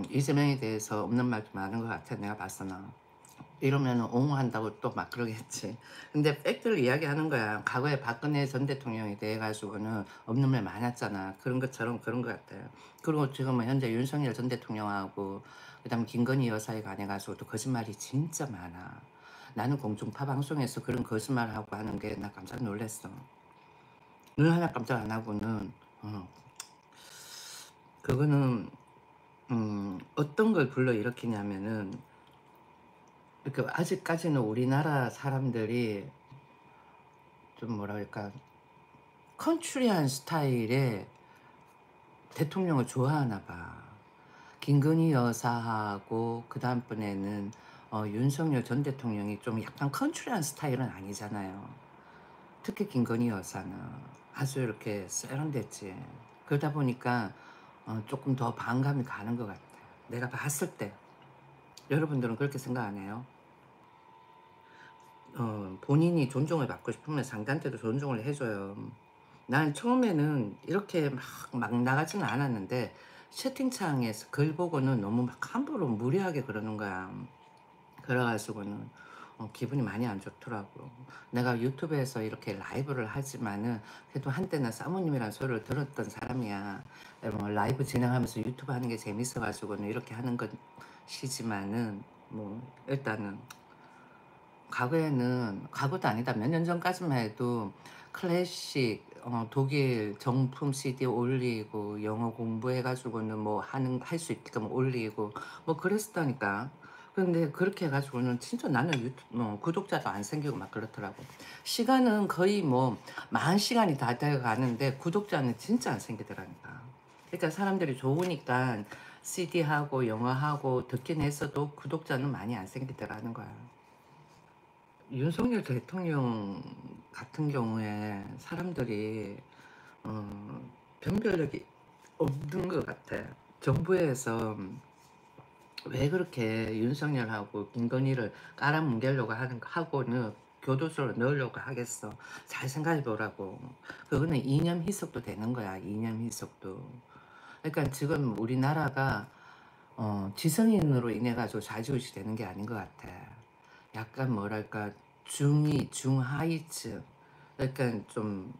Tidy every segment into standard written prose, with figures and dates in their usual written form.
이재명에 대해서 없는 말도 많은 것 같아. 내가 봤어는. 이러면 옹호한다고 또 막 그러겠지. 근데 팩트를 이야기하는 거야. 과거에 박근혜 전 대통령에 대해 가지고는 없는 말 많았잖아. 그런 것처럼 그런 것 같아요. 그리고 지금은 현재 윤석열 전 대통령하고 그다음 김건희 여사에 관해 가지고도 거짓말이 진짜 많아. 나는 공중파 방송에서 그런 거짓말을 하고 하는 게 나 깜짝 놀랐어. 눈 하나 깜짝 안 하고는 그거는 어떤 걸 불러일으키냐면은 이렇게 아직까지는 우리나라 사람들이 좀 뭐라 그럴까 컨츄리한 스타일의 대통령을 좋아하나 봐. 김건희 여사하고 그 다음번에는 윤석열 전 대통령이 좀 약간 컨츄리한 스타일은 아니잖아요. 특히 김건희 여사는 아주 이렇게 세련됐지. 그러다 보니까 조금 더 반감이 가는 것 같아. 내가 봤을 때. 여러분들은 그렇게 생각 안 해요? 본인이 존중을 받고 싶으면 상대한테도 존중을 해줘요. 난 처음에는 이렇게 막 나가지는 않았는데 채팅창에서 글 보고는 너무 막 함부로 무리하게 그러는 거야. 그래가지고는 기분이 많이 안 좋더라고. 내가 유튜브에서 이렇게 라이브를 하지만은 그래도 한때는 사모님이라는 소리를 들었던 사람이야. 뭐 라이브 진행하면서 유튜브 하는 게 재밌어가지고는 이렇게 하는 것이지만은 뭐 일단은 과거에는 과거도 아니다. 몇 년 전까지만 해도 클래식 독일 정품 CD 올리고 영어 공부해 가지고는 뭐 하는 할 수 있게끔 올리고 뭐 그랬었다니까. 근데 그렇게 해 가지고는 진짜 나는 구독자도 안 생기고 막 그렇더라고. 시간은 거의 뭐 10,000시간이 다 돼 가는데 구독자는 진짜 안 생기더라니까. 그러니까 사람들이 좋으니까 CD하고 영어하고 듣긴 했어도 구독자는 많이 안 생기더라는 거야. 윤석열 대통령 같은 경우에 사람들이 변별력이 없는 것 같아. 정부에서 왜 그렇게 윤석열하고 김건희를 깔아뭉개려고 하고는 교도소로 넣으려고 하겠어. 잘 생각해 보라고. 그거는 이념 희석도 되는 거야. 이념 희석도. 그러니까 지금 우리나라가 지성인으로 인해 가지고 좌지우지 되는 게 아닌 것 같아. 약간 뭐랄까 중위, 중하위층. 그러니까 좀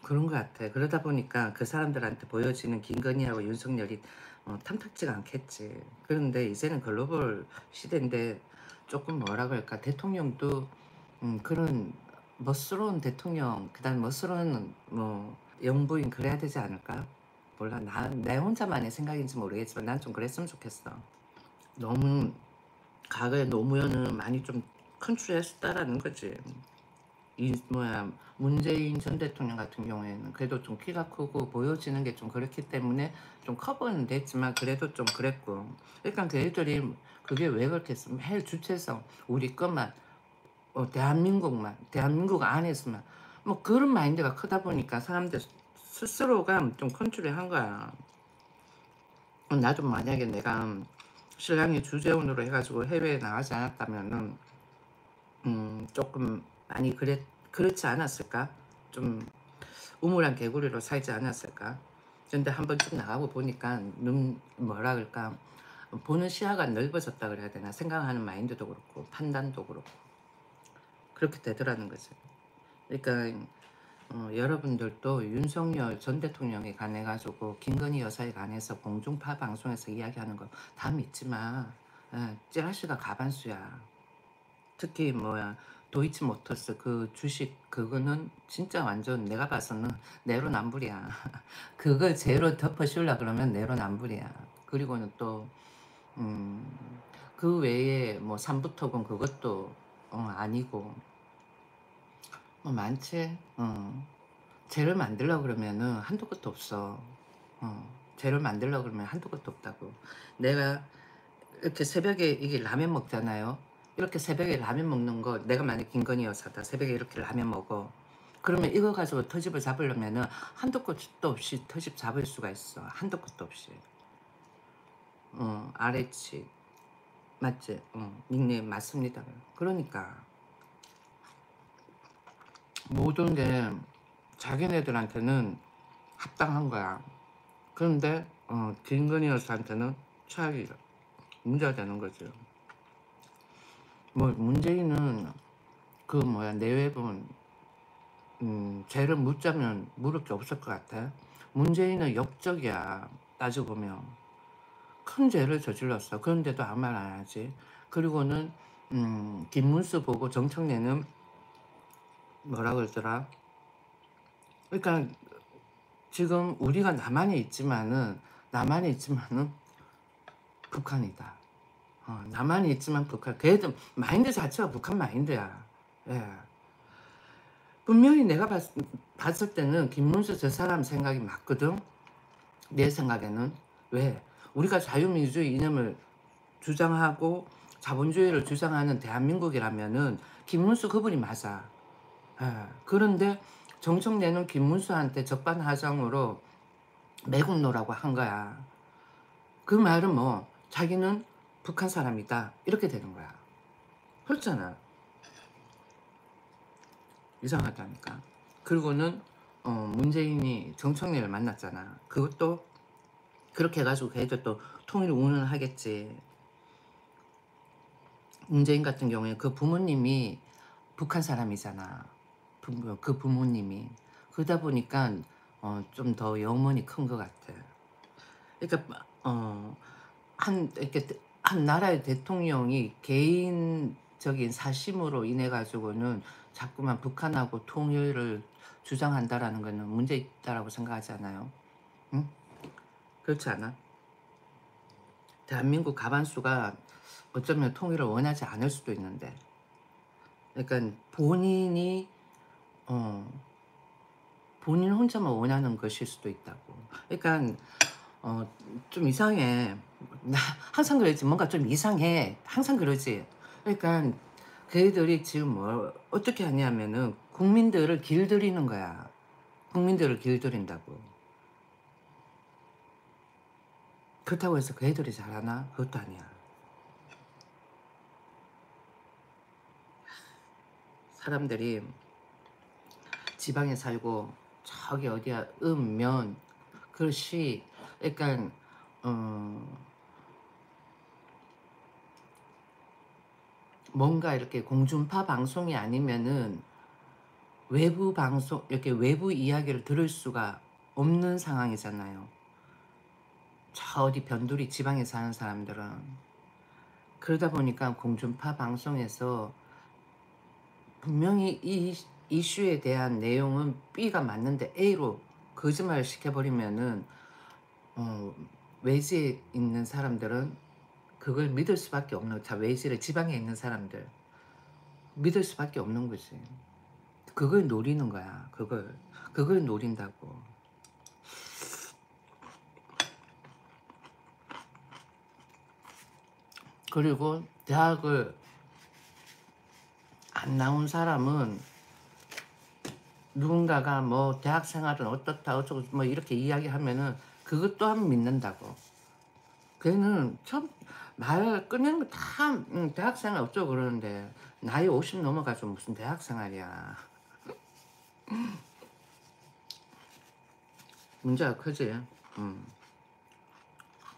그런 것 같아. 그러다 보니까 그 사람들한테 보여지는 김건희하고 윤석열이 탐탁지가 않겠지. 그런데 이제는 글로벌 시대인데 조금 뭐라 그럴까 대통령도 그런 멋스러운 대통령, 그다음 멋스러운 뭐 영부인 그래야 되지 않을까? 몰라. 내 혼자만의 생각인지 모르겠지만 난 좀 그랬으면 좋겠어. 너무 과거에 노무현은 많이 좀 컨트롤했다라는 거지. 이 뭐야 문재인 전 대통령 같은 경우에는 그래도 좀 키가 크고 보여지는 게 좀 그렇기 때문에 좀 커보는 됐지만 그래도 좀 그랬고. 그러니까 그 애들이 그게 왜 그렇겠어? 매일 주체성 우리 것만 대한민국만 대한민국 안에서만 뭐 그런 마인드가 크다 보니까 사람들 스스로가 좀 컨트롤한 거야. 나도 만약에 내가 신랑이 주재원으로 해가지고 해외에 나가지 않았다면은 조금 많이 그렇지 않았을까? 좀 우물한 개구리로 살지 않았을까? 근데 한번 쭉 나가고 보니까 뭐라 그럴까? 보는 시야가 넓어졌다 그래야 되나? 생각하는 마인드도 그렇고 판단도 그렇고 그렇게 되더라는 거지. 그러니까 여러분들도 윤석열 전 대통령에 관해 가지고 김건희 여사에 관해서 공중파 방송에서 이야기하는 거 다 믿지 마. 찌라시가 가반수야. 특히 뭐야 도이치모터스 그 주식 그거는 진짜 완전 내가 봐서는 내로남불이야. 그걸 제로 덮어 씌우려 그러면 내로남불이야. 그리고는 또 그 외에 뭐 삼부토건 그것도 아니고 뭐 많지. 쟤를 만들려고 그러면은 한도 끝도 없어. 쟤를 만들려고 그러면 한도 끝도 없다고. 내가 이렇게 새벽에 이게 라면 먹잖아요. 이렇게 새벽에 라면 먹는 거 내가 만약 김건희 여사다. 새벽에 이렇게 라면 먹어. 그러면 이거 가지고 터집을 잡으려면은 한도 끝도 없이 터집 잡을 수가 있어. 한도 끝도 없이. 아래치. 맞지? 닉네임 맞습니다. 그러니까 모든 게 자기네들한테는 합당한 거야. 그런데 김건희 여사한테는 최악이 문제가 되는 거죠. 뭐 문재인은 그 뭐야 내외분 죄를 묻자면 물을 게 없을 것 같아. 문재인은 역적이야. 따지고 보면 큰 죄를 저질렀어. 그런데도 아무 말 안 하지. 그리고는 김문수 보고 정청래는 뭐라 그러더라. 그러니까 지금 우리가 남한에 있지만은 북한이다. 남한에 있지만 북한. 걔들 마인드 자체가 북한 마인드야. 예. 분명히 내가 봤을 때는 김문수 저 사람 생각이 맞거든. 내 생각에는. 왜? 우리가 자유민주주의 이념을 주장하고 자본주의를 주장하는 대한민국이라면은 김문수 그분이 맞아. 예. 그런데 정청래는 김문수한테 적반하장으로 매국노라고 한 거야. 그 말은 뭐 자기는 북한 사람이다 이렇게 되는 거야. 그렇잖아. 이상하다니까. 그리고는 문재인이 정청래를 만났잖아. 그것도 그렇게 해가지고 걔도 또 통일 운운하겠지. 문재인 같은 경우에 그 부모님이 북한 사람이잖아. 그 부모님이. 그러다 보니까 좀 더 영혼이 큰 것 같아. 그러니까 이렇게 한 나라의 대통령이 개인적인 사심으로 인해 가지고는 자꾸만 북한하고 통일을 주장한다라는 거는 문제 있다라고 생각하지 않아요? 응? 그렇지 않아? 대한민국 가반수가 어쩌면 통일을 원하지 않을 수도 있는데, 그러니까 어, 본인 혼자만 원하는 것일 수도 있다고. 그러니까 좀 이상해. 나 항상 그러지. 뭔가 좀 이상해. 항상 그러지. 그러니까 걔들이 지금 뭐 어떻게 하냐면은 국민들을 길들이는 거야. 국민들을 길들인다고. 그렇다고 해서 그 애들이 잘하나? 그것도 아니야. 사람들이 지방에 살고 저기 어디야 면 글씨 그러니까 뭔가 이렇게 공중파 방송이 아니면은 외부 방송 이렇게 외부 이야기를 들을 수가 없는 상황이잖아요. 저 어디 변두리 지방에 사는 사람들은. 그러다 보니까 공중파 방송에서 분명히 이 이슈에 대한 내용은 B가 맞는데 A로 거짓말을 시켜버리면은 외지에 있는 사람들은 그걸 믿을 수밖에 없는, 자 외지를 지방에 있는 사람들 믿을 수밖에 없는 거지. 그걸 노리는 거야. 그걸 노린다고. 그리고 대학을 안 나온 사람은 누군가가 뭐 대학 생활은 어떻다 어쩌고 뭐 이렇게 이야기하면은 그것 또한 믿는다고. 걔는 참 말 꺼내는 거 다 대학 생활 어쩌고 그러는데 나이 50 넘어가지고 무슨 대학 생활이야. 문제가 크지.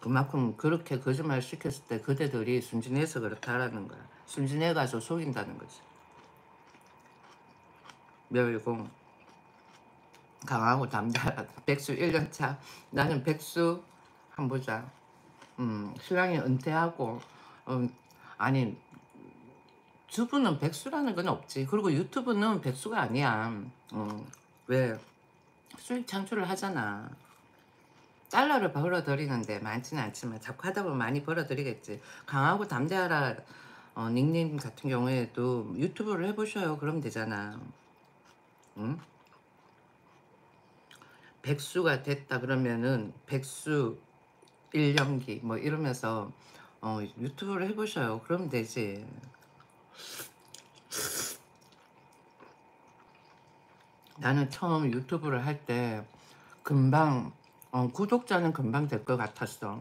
그만큼 그렇게 거짓말 시켰을 때 그대들이 순진해서 그렇다라는 거야. 순진해가지고 속인다는 거지. 멸공 강하고 담대하다. 백수 1년차. 나는 백수 한번 보자. 신랑이 은퇴하고 아니 주부는 백수라는 건 없지. 그리고 유튜브는 백수가 아니야. 왜 수익 창출을 하잖아. 달러를 벌어들이는데 많지는 않지만 자꾸 하다 보면 많이 벌어들이겠지. 강하고 담대하라 닉네임 같은 경우에도 유튜브를 해보셔요. 그러면 되잖아. 응? 백수가 됐다 그러면은 백수 1년기 뭐 이러면서 유튜브를 해보셔요. 그러면 되지. 나는 처음 유튜브를 할 때 금방 구독자는 금방 될 것 같았어.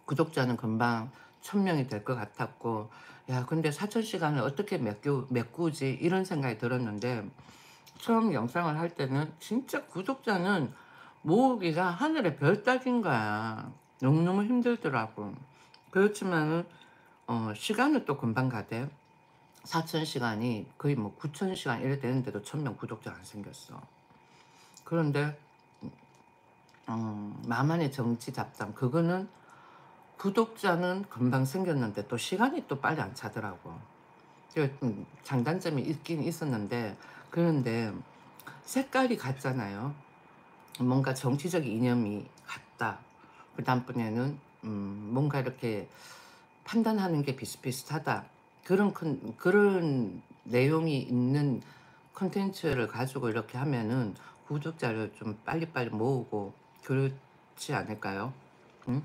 구독자는 금방 1000명이 될 것 같았고, 야 근데 4000시간을 어떻게 메꾸지 이런 생각이 들었는데 처음 영상을 할 때는 진짜 구독자는 모으기가 하늘의 별 따기인 거야. 너무너무 힘들더라고. 그렇지만은 시간은 또 금방 가대. 4,000시간이 거의 뭐 9,000시간 이래 되는데도 1,000명 구독자 안 생겼어. 그런데 마만의 정치 잡담 그거는 구독자는 금방 생겼는데 또 시간이 또 빨리 안 차더라고. 장단점이 있긴 있었는데, 그런데 색깔이 같잖아요. 뭔가 정치적 이념이 같다. 그 다음번에는 뭔가 이렇게 판단하는 게 비슷비슷하다. 그런 내용이 있는 콘텐츠를 가지고 이렇게 하면은 구독자를 좀 빨리빨리 모으고 그렇지 않을까요? 응?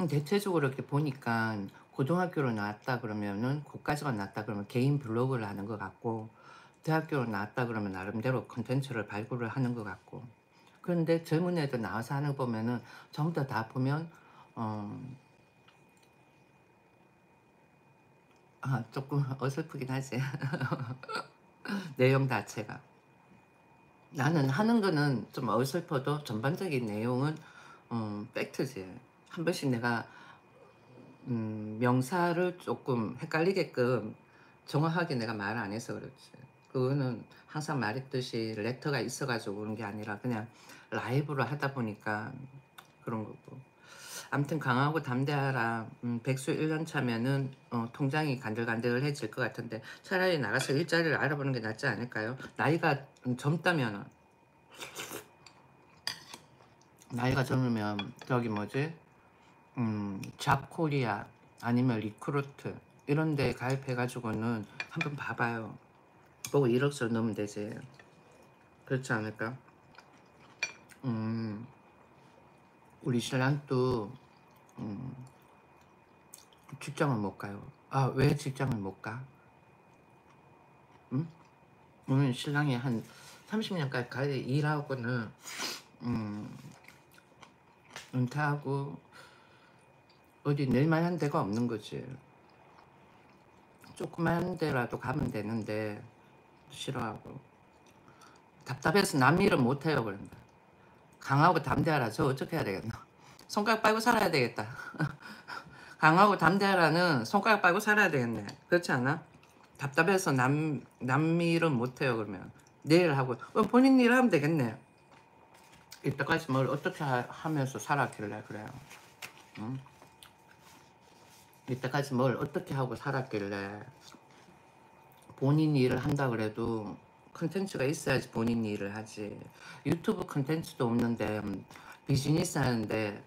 대체적으로 이렇게 보니까 고등학교로 나왔다 그러면은 고까지가 나왔다 그러면 개인 블로그를 하는 것 같고, 대학교로 나왔다 그러면 나름대로 콘텐츠를 발굴을 하는 것 같고, 그런데 젊은 애들 나와서 하는 거 보면은 전부 다 보면 조금 어설프긴 하지. 내용 자체가. 나는 하는 거는 좀 어설퍼도 전반적인 내용은 팩트지. 한 번씩 내가 명사를 조금 헷갈리게끔 정확하게 내가 말을 안 해서 그렇지. 그거는 항상 말했듯이 레터가 있어가지고 그런 게 아니라 그냥 라이브로 하다 보니까 그런 거고. 아무튼 강하고 담대하라. 백수 1년 차면은 통장이 간들간들해질 것 같은데 차라리 나가서 일자리를 알아보는 게 낫지 않을까요? 나이가 젊다면, 나이가 젊으면 저기 뭐지? 잡코리아 아니면 리크루트 이런 데 가입해가지고는 한번 봐봐요. 보고 1억씩 넣으면 되지. 그렇지 않을까? 음, 우리 신랑도 음, 직장을 못 가요. 왜 직장을 못 가? 응? 오늘 신랑이 한 30년까지 가야 일하고는 은퇴하고 어디 낼 만한 데가 없는 거지. 조그만 데라도 가면 되는데 싫어하고 답답해서 남 일은 못해요. 그런다. 강하고 담대하라. 저 어떻게 해야 되겠나? 손가락 빨고 살아야 되겠다. 강하고 담대하라는 손가락 빨고 살아야 되겠네. 그렇지 않아? 답답해서 남 일은 못해요. 그러면 내일 하고 본인 일 하면 되겠네. 이때까지 뭘 어떻게 하면서 살았길래 그래요? 응? 이때까지 뭘 어떻게 하고 살았길래 본인 일을 한다 그래도 컨텐츠가 있어야지 본인 일을 하지. 유튜브 컨텐츠도 없는데 비즈니스 하는데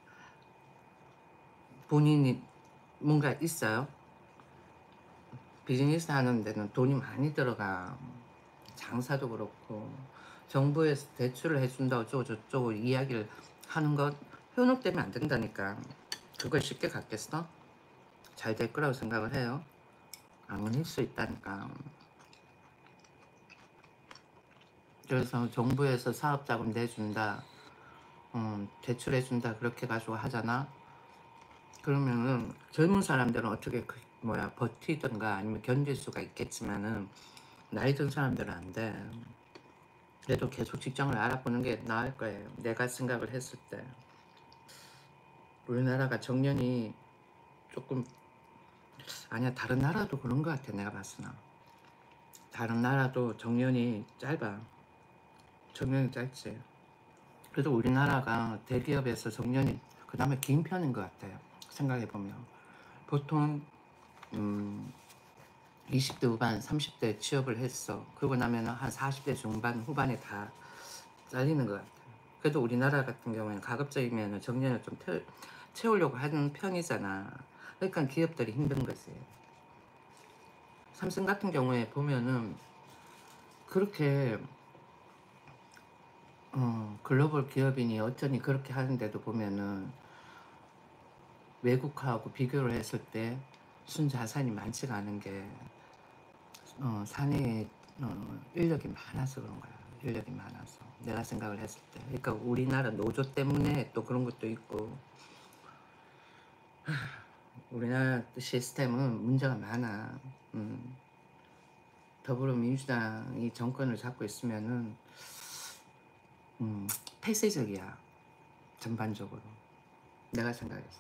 본인이 뭔가 있어요? 비즈니스 하는 데는 돈이 많이 들어가. 장사도 그렇고 정부에서 대출을 해준다고 저쩌고 이야기를 하는 것 현혹되면 안 된다니까. 그걸 쉽게 갖겠어? 잘 될 거라고 생각을 해요? 안 할 수 있다니까. 그래서 정부에서 사업자금 내준다, 대출해준다 그렇게 가지고 하잖아. 그러면은 젊은 사람들은 어떻게 버티든가 아니면 견딜 수가 있겠지만은 나이 든 사람들은 안 돼. 그래도 계속 직장을 알아보는 게 나을 거예요. 내가 생각을 했을 때. 우리나라가 정년이 조금, 아니야 다른 나라도 그런 것 같아. 내가 봤을 때 다른 나라도 정년이 짧아. 정년이 짧지. 그래도 우리나라가 대기업에서 정년이 그 다음에 긴 편인 것 같아요. 생각해보면 보통 20대 후반 30대 취업을 했어. 그러고 나면 한 40대 중반 후반에 다 잘리는 것 같아요. 그래도 우리나라 같은 경우에는 가급적이면 정년을 좀 채우려고 하는 편이잖아. 그러니까 기업들이 힘든 거지. 삼성 같은 경우에 보면은 그렇게 글로벌 기업이니 어쩌니 그렇게 하는데도 보면은 외국하고 비교를 했을 때 순자산이 많지가 않은 게 사내에 인력이 많아서 그런 거야. 인력이 많아서 내가 생각을 했을 때. 그러니까 우리나라 노조 때문에 또 그런 것도 있고, 우리나라 시스템은 문제가 많아. 더불어민주당이 정권을 잡고 있으면은 폐쇄적이야. 전반적으로. 내가 생각했을 때.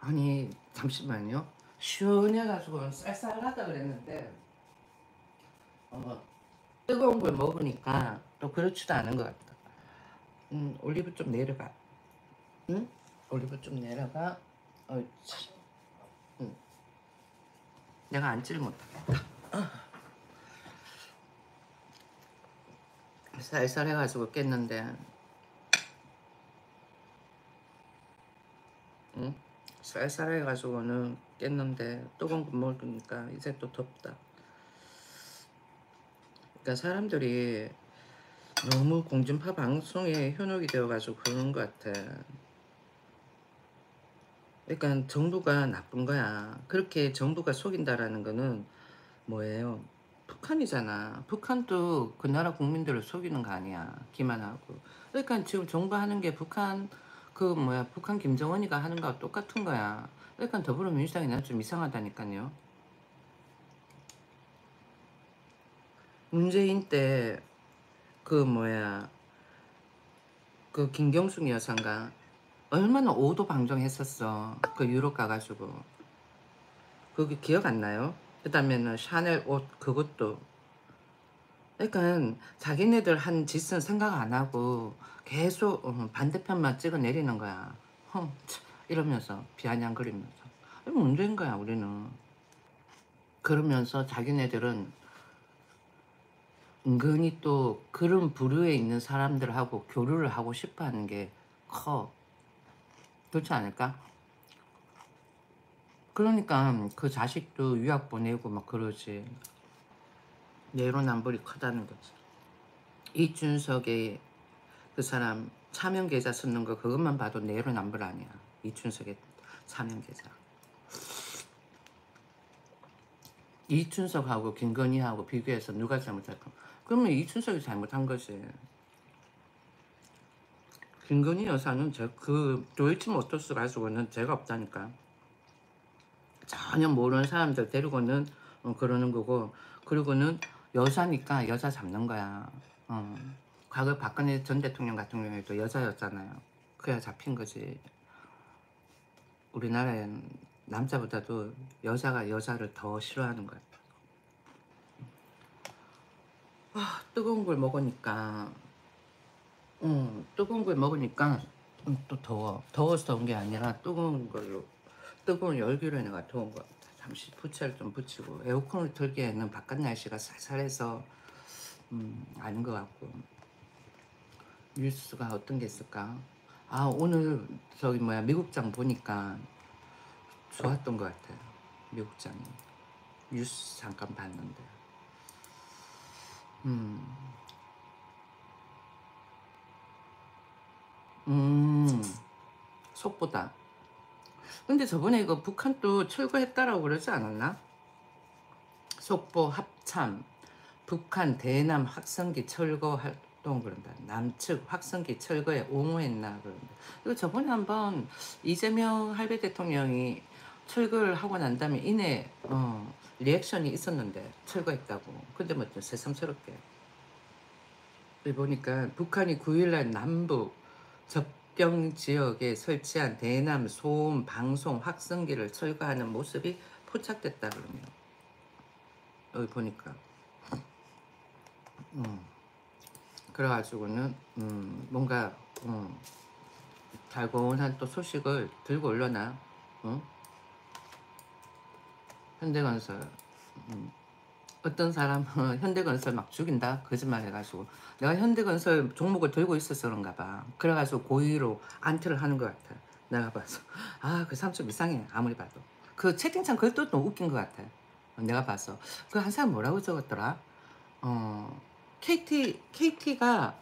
아니 잠시만요. 시원해가지고 쌀쌀하다 그랬는데 뜨거운 걸 먹으니까 또 그렇지도 않은 것 같다. 올리브 좀 내려가. 응? 올리브 좀 내려가. 참. 내가 앉지를 못하겠다. 쌀쌀해가지고 깼는데, 응? 쌀쌀해가지고는 깼는데 뜨거운 거 먹으니까 이제 또 덥다. 그러니까 사람들이 너무 공중파 방송에 현혹이 되어가지고 그런 것 같아. 그러니까 정부가 나쁜 거야. 그렇게 정부가 속인다라는 거는 뭐예요? 북한이잖아. 북한도 그 나라 국민들을 속이는 거 아니야. 기만하고. 그러니까 지금 정부 하는 게 북한 북한 김정은이가 하는 거와 똑같은 거야. 그러니까 더불어민주당이 난 좀 이상하다니까요. 문재인 때 그 김경숙 여사인가 얼마나 오도 방정했었어. 그 유럽 가가지고. 그게 기억 안 나요? 그 다음에는 샤넬 옷 그것도. 그러니까 자기네들 한 짓은 생각 안 하고 계속 반대편만 찍어 내리는 거야. 이러면서 비아냥거리면서. 이게 문제인 거야 우리는. 그러면서 자기네들은 은근히 또 그런 부류에 있는 사람들하고 교류를 하고 싶어 하는 게 커. 그렇지 않을까? 그러니까 그 자식도 유학 보내고 막 그러지. 내로남불이 크다는 거지. 이준석의 그 사람 차명 계좌 쓰는 거 그것만 봐도 내로남불 아니야. 이준석의 차명 계좌. 이준석하고 김건희하고 비교해서 누가 잘못할까? 그러면 이준석이 잘못한 거지. 김건희 여사는 그 도이치모터스 가지고는 죄가 없다니까. 전혀 모르는 사람들 데리고는 그러는 거고, 그리고는 여자니까 여자 잡는 거야. 과거 박근혜 전 대통령 같은 경우에도 여자였잖아요. 그래야 잡힌 거지. 우리나라엔 남자보다도 여자가 여자를 더 싫어하는 거야. 뜨거운 걸 먹으니까 뜨거운 걸 먹으니까 또 더워. 더워서 더운 게 아니라 뜨거운 열기로 내가 더운 것 같아. 잠시 부채를 좀 붙이고 에어컨을 틀기에는 바깥 날씨가 쌀쌀해서 아닌 것 같고. 뉴스가 어떤 게 있을까? 오늘 미국장 보니까 좋았던 것 같아요. 미국장이. 뉴스 잠깐 봤는데. 속보다. 근데 저번에 이거 북한도 철거했다라고 그러지 않았나? 속보 합참. 북한 대남 확성기 철거 활동 그런다. 남측 확성기 철거에 옹호했나 그런다. 이거 저번에 한번 이재명 할배 대통령이 철거를 하고 난 다음에 이내 리액션이 있었는데 철거했다고. 근데 뭐 좀 새삼스럽게. 여기 보니까 북한이 9일날 남북 접경 지역에 설치한 대남 소음 방송 확성기를 철거하는 모습이 포착됐다 그러네요. 여기 보니까. 그래가지고는 뭔가 달고운한 또 소식을 들고 올려나. 현대건설. 어떤 사람은 현대건설 막 죽인다 거짓말 해가지고 내가 현대건설 종목을 들고 있어서 그런가 봐. 그래가지고 고의로 안티를 하는 것 같아. 내가 봐서 그 사람 좀 이상해. 아무리 봐도 그 채팅창 그것도 또 웃긴 것 같아. 내가 봐서 그 한 사람 뭐라고 적었더라. KT가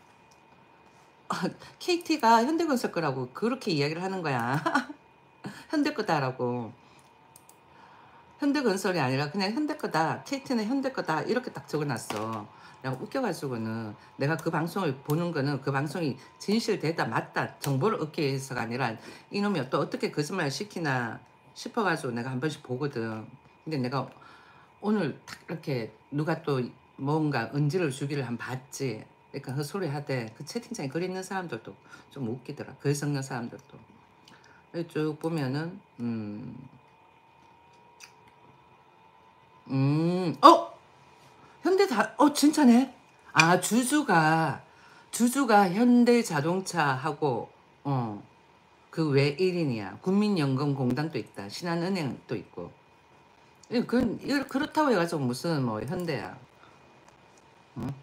현대건설 거라고 그렇게 이야기를 하는 거야. 현대 거다라고. 현대건설이 아니라 그냥 현대 거다. KT는 현대 거다. 이렇게 딱 적어놨어. 내가 웃겨가지고는 내가 그 방송을 보는 거는 그 방송이 진실되다 맞다 정보를 얻기 위해서가 아니라 이놈이 또 어떻게 거짓말을 시키나 싶어가지고 내가 한 번씩 보거든. 근데 내가 오늘 딱 이렇게 누가 또 뭔가 은지를 주기를 한 봤지. 그러니까 헛소리 하되 그 채팅창에 글 있는 사람들도 좀 웃기더라. 글 섞는 사람들도. 쭉 보면은 어? 진짜네? 아, 주주가 현대자동차하고, 그 외 1인이야. 국민연금공단도 있다. 신한은행도 있고. 그렇다고 해가지고 무슨 뭐 현대야. 응?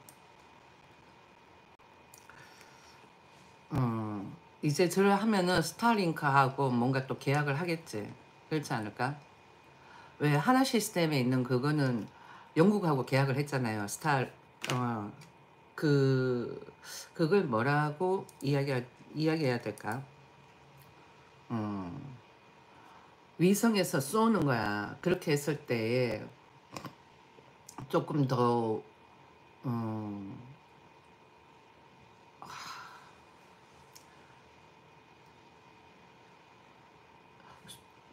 이제 저를 하면은 스타링크하고 뭔가 또 계약을 하겠지. 그렇지 않을까? 왜 하나 시스템에 있는 그거는 영국하고 계약을 했잖아요. 어, 그, 그걸 뭐라고 이야기해야 될까? 음, 위성에서 쏘는 거야. 그렇게 했을 때 조금 음,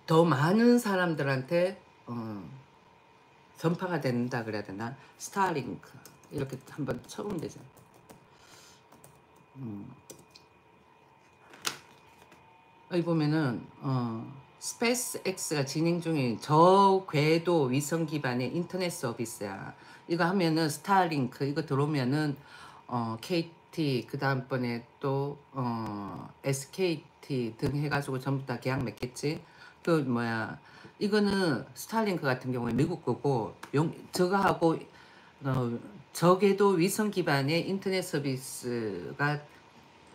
더 많은 사람들한테 전파가 된다 그래야 되나? 스타링크 이렇게 한번 쳐보면 되잖아. 여기 보면은 스페이스 X가 진행 중인 저궤도 위성 기반의 인터넷 서비스야. 이거 하면은 스타링크 이거 들어오면은 KT 그 다음번에 또 SKT 등 해가지고 전부 다 계약 맺겠지. 그 뭐야 이거는 스타링크 같은 경우에 미국 거고 저거하고 어, 저궤도 위성 기반의 인터넷 서비스가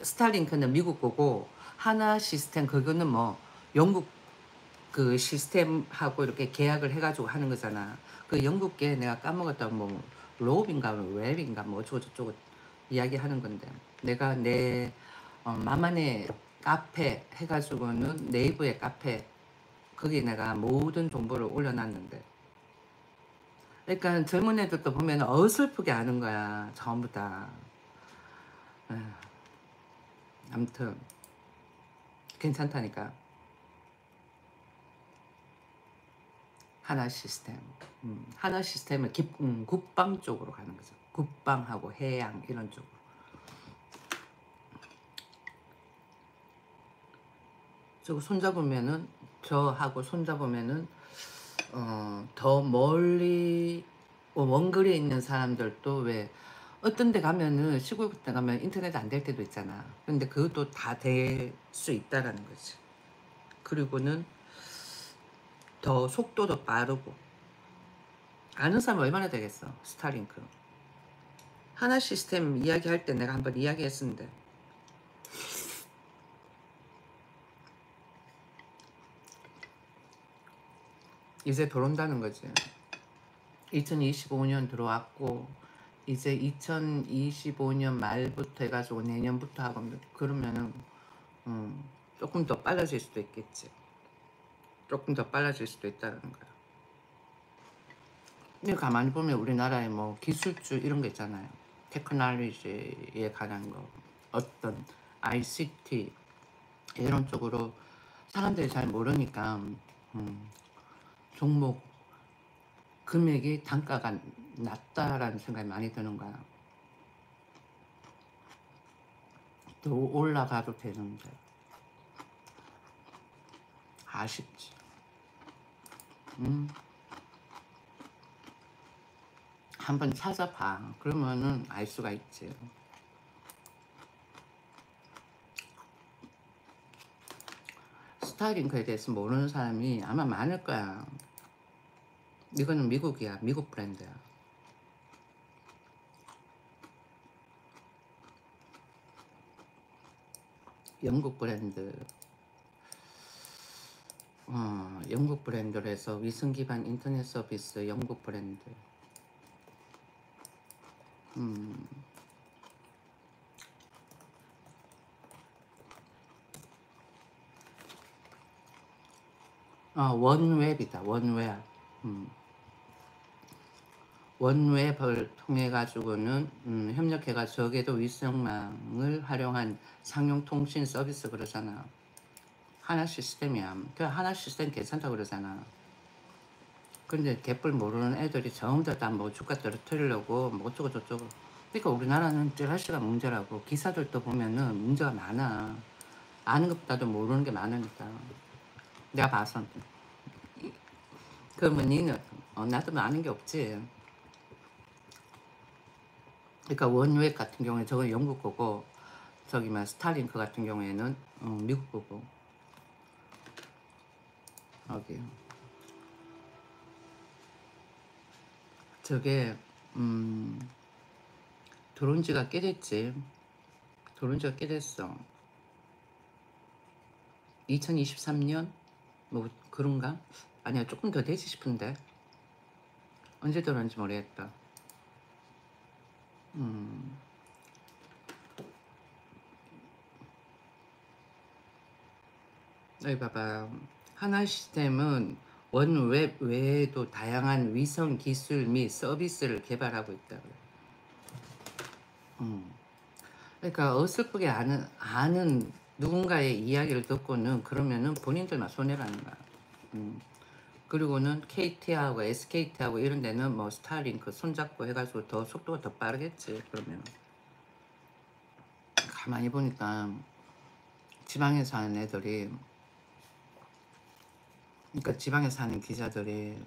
스타링크는 미국 거고 하나 시스템 그거는 뭐 영국 그 시스템하고 이렇게 계약을 해가지고 하는 거잖아. 그 영국계 내가 까먹었다 뭐 로빈가 웹인가 뭐 어쩌고 저쩌고 이야기하는 건데 내가 내 마만의 카페 해가지고는 네이버의 카페 거기 내가 모든 정보를 올려놨는데 그러니까 젊은 애들도 보면 어설프게 아는 거야 전부 다. 아무튼 괜찮다니까. 하나 시스템. 하나 시스템은 국방 쪽으로 가는 거죠. 국방하고 해양 이런 쪽으로. 저거 손잡으면은 저하고 손잡으면은 더 멀리 원거리에 있는 사람들도 왜 어떤 데 가면은 시골 같은 데 가면 인터넷 안 될 때도 있잖아. 근데 그것도 다 될 수 있다라는 거지. 그리고는 더 속도도 빠르고 아는 사람 얼마나 되겠어. 스타링크. 하나 시스템 이야기할 때 내가 한번 이야기했었는데 이제 들어온다는 거지. 2025년 들어왔고 이제 2025년 말부터 해가지고 내년부터 하고 그러면은 조금 더 빨라질 수도 있겠지. 조금 더 빨라질 수도 있다는 거야. 근데 가만히 보면 우리나라에 뭐 기술주 이런 거 있잖아요. 테크놀로지에 관한 거 어떤 ICT 이런 쪽으로 사람들이 잘 모르니까 종목 금액이 단가가 낮다라는 생각이 많이 드는 거야. 또 올라가도 되는데 아쉽지. 한번 찾아봐. 그러면은 알 수가 있지. 스타링크에 대해서 모르는 사람이 아마 많을 거야. 이거는 미국이야. 미국 브랜드야. 영국 브랜드. 영국 브랜드로 해서 위성 기반 인터넷 서비스 영국 브랜드. 원웹이다. 원웹. 원웹을 통해 가지고는 협력해가 저궤도 위성망을 활용한 상용 통신 서비스 그러잖아. 하나 시스템이야. 그 하나 시스템 괜찮다 그러잖아. 근데 개뿔 모르는 애들이 전부 다 뭐 주가 떨어뜨리려고 뭐 어쩌고 저쩌고. 그러니까 우리나라는 찌라시가 문제라고. 기사들도 보면은 문제가 많아. 아는 것보다도 모르는 게 많으니까. 내가 봐서. 그러면 니는 나도 뭐 아는 게 없지. 그러니까 원유액 같은 경우에 저건 영국 거고 저기 막 스타링크 같은 경우에는 미국 거고. 여기 저게 음 들어온 지가 꽤 됐지. 들어온 지가 꽤 됐어. 2023년 뭐 그런가? 아니야, 조금 더 되지 싶은데. 언제 들어온지 모르겠다. 여기 봐봐. 하나 시스템은 원웹 외에도 다양한 위성 기술 및 서비스를 개발하고 있다고. 그러니까 어설프게 아는 누군가의 이야기를 듣고는 그러면은 본인들만 손해라는 거야. 그리고는 KT하고 SKT하고 이런 데는 뭐 스타링크 손잡고 해가지고 더 속도가 더 빠르겠지. 그러면 가만히 보니까 지방에 사는 애들이, 그러니까 지방에 사는 기자들이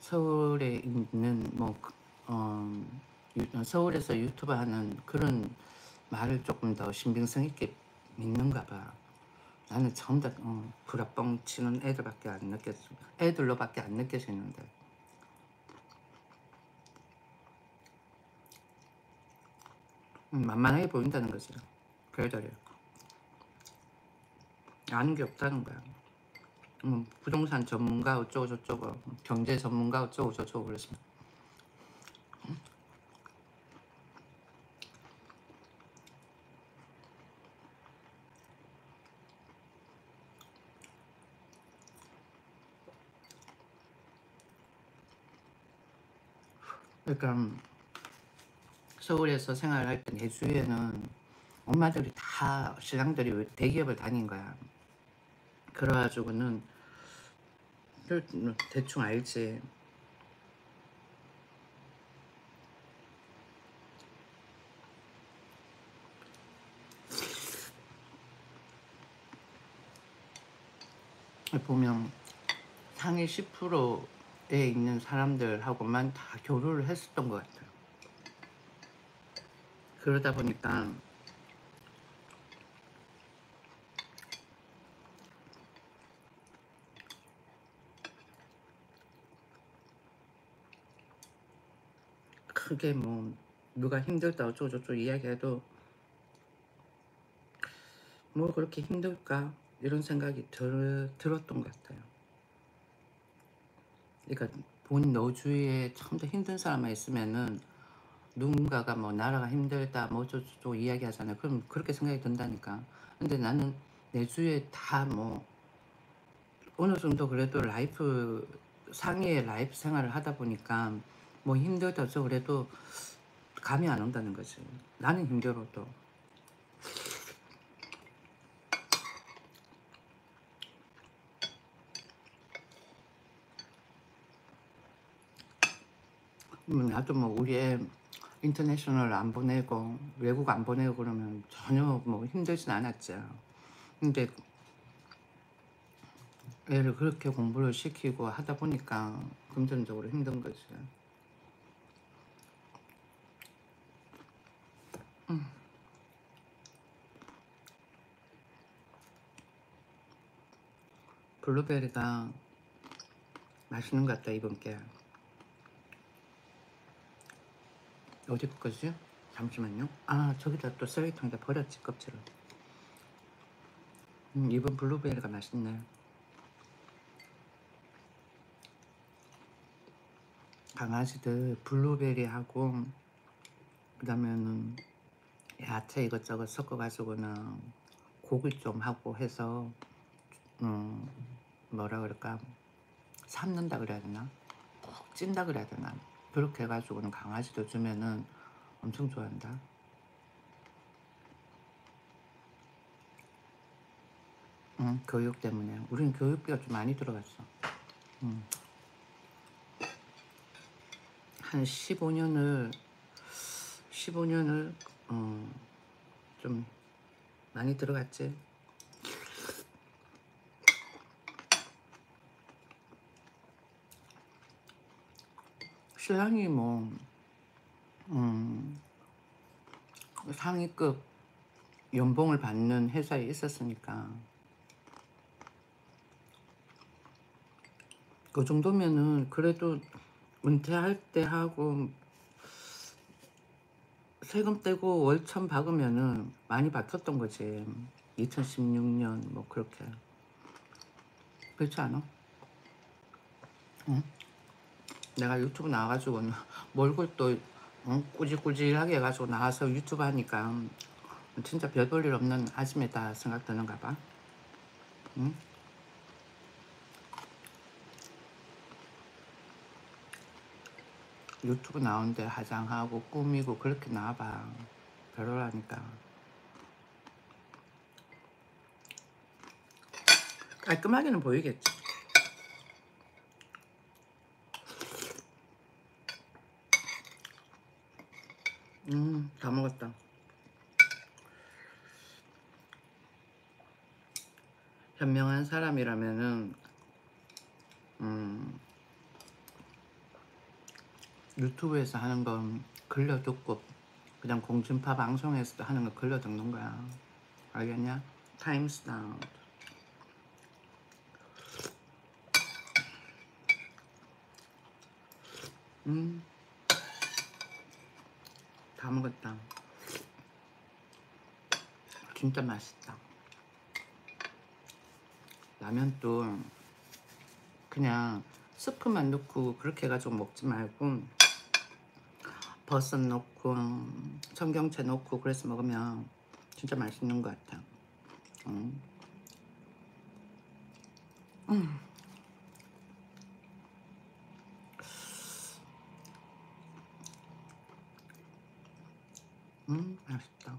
서울에 있는 서울에서 유튜브 하는 그런 말을 조금 더 신빙성 있게 믿는가 봐. 나는 전부 다 불합뻥 치는 애들밖에 안 느꼈어. 애들로밖에 안 느껴지는데. 만만하게 보인다는 거지. 걔들이 아는 게 없다는 거야. 부동산 전문가 어쩌고 저쩌고, 경제 전문가 어쩌고 저쩌고 그러시면. 그러니까 서울에서 생활할 때 내 주위에는 엄마들이 다 신랑들이 대기업을 다닌 거야. 그래가지고는 대충 알지. 보면 상위 10%에 있는 사람들하고만 다 교류를 했었던 것 같아요. 그러다 보니까 크게 뭐 누가 힘들다 어쩌고저쩌고 이야기해도 뭐 그렇게 힘들까 이런 생각이 들었던 것 같아요. 그러니까 본 너 주위에 참 더 힘든 사람만 있으면은 누군가가 뭐 나라가 힘들다 뭐 어쩌고저쩌고 이야기하잖아요. 그럼 그렇게 생각이 든다니까. 근데 나는 내 주위에 다 뭐 어느 정도 그래도 상위의 라이프 생활을 하다 보니까 뭐 힘들다 어쩌고 그래도 감이 안 온다는 거지. 나는 힘들어도. 나도 뭐 우리 애 인터내셔널 안 보내고 외국 안 보내고 그러면 전혀 뭐 힘들진 않았지. 근데 애를 그렇게 공부를 시키고 하다 보니까 금전적으로 힘든 거지. 블루베리가 맛있는 것 같다 이번 게. 어디 거지? 잠시만요. 아, 저기다 또 쓰레기통에다 버렸지 껍질을. 이번 블루베리가 맛있네. 강아지들 블루베리하고 그다음에는 야채 이것저것 섞어가지고는 고기 좀 하고 해서 뭐라 그럴까, 삶는다 그래야 되나, 푹 찐다 그래야 되나, 그렇게 해가지고는 강아지들 주면은 엄청 좋아한다. 교육 때문에. 우린 교육비가 좀 많이 들어갔어. 한 15년을 15년을 좀 많이 들어갔지. 신랑이 뭐 상위급 연봉을 받는 회사에 있었으니까 그 정도면은 그래도 은퇴할 때 하고 세금 떼고 월천 박으면은 많이 받았던 거지. 2016년 뭐 그렇게. 그렇지 않아? 응? 내가 유튜브 나와가지고 몰골 또 꾸질꾸질하게 해가지고 나와서 유튜브 하니까 진짜 별 볼 일 없는 아줌매다 생각 드는가 봐. 응? 유튜브 나오는데 화장하고 꾸미고 그렇게 나와봐. 별로라니까. 깔끔하게는 보이겠지. 다 먹었다. 현명한 사람이라면은 유튜브에서 하는 건 글려 듣고 그냥 공중파 방송에서 하는 거 글려 듣는 거야. 알겠냐? 타임스 다운. 다 먹었다. 진짜 맛있다. 라면도 그냥 스프만 넣고 그렇게 해가지고 먹지 말고 버섯 넣고 청경채 넣고 그래서 먹으면 진짜 맛있는 것 같아. 음. 맛있다.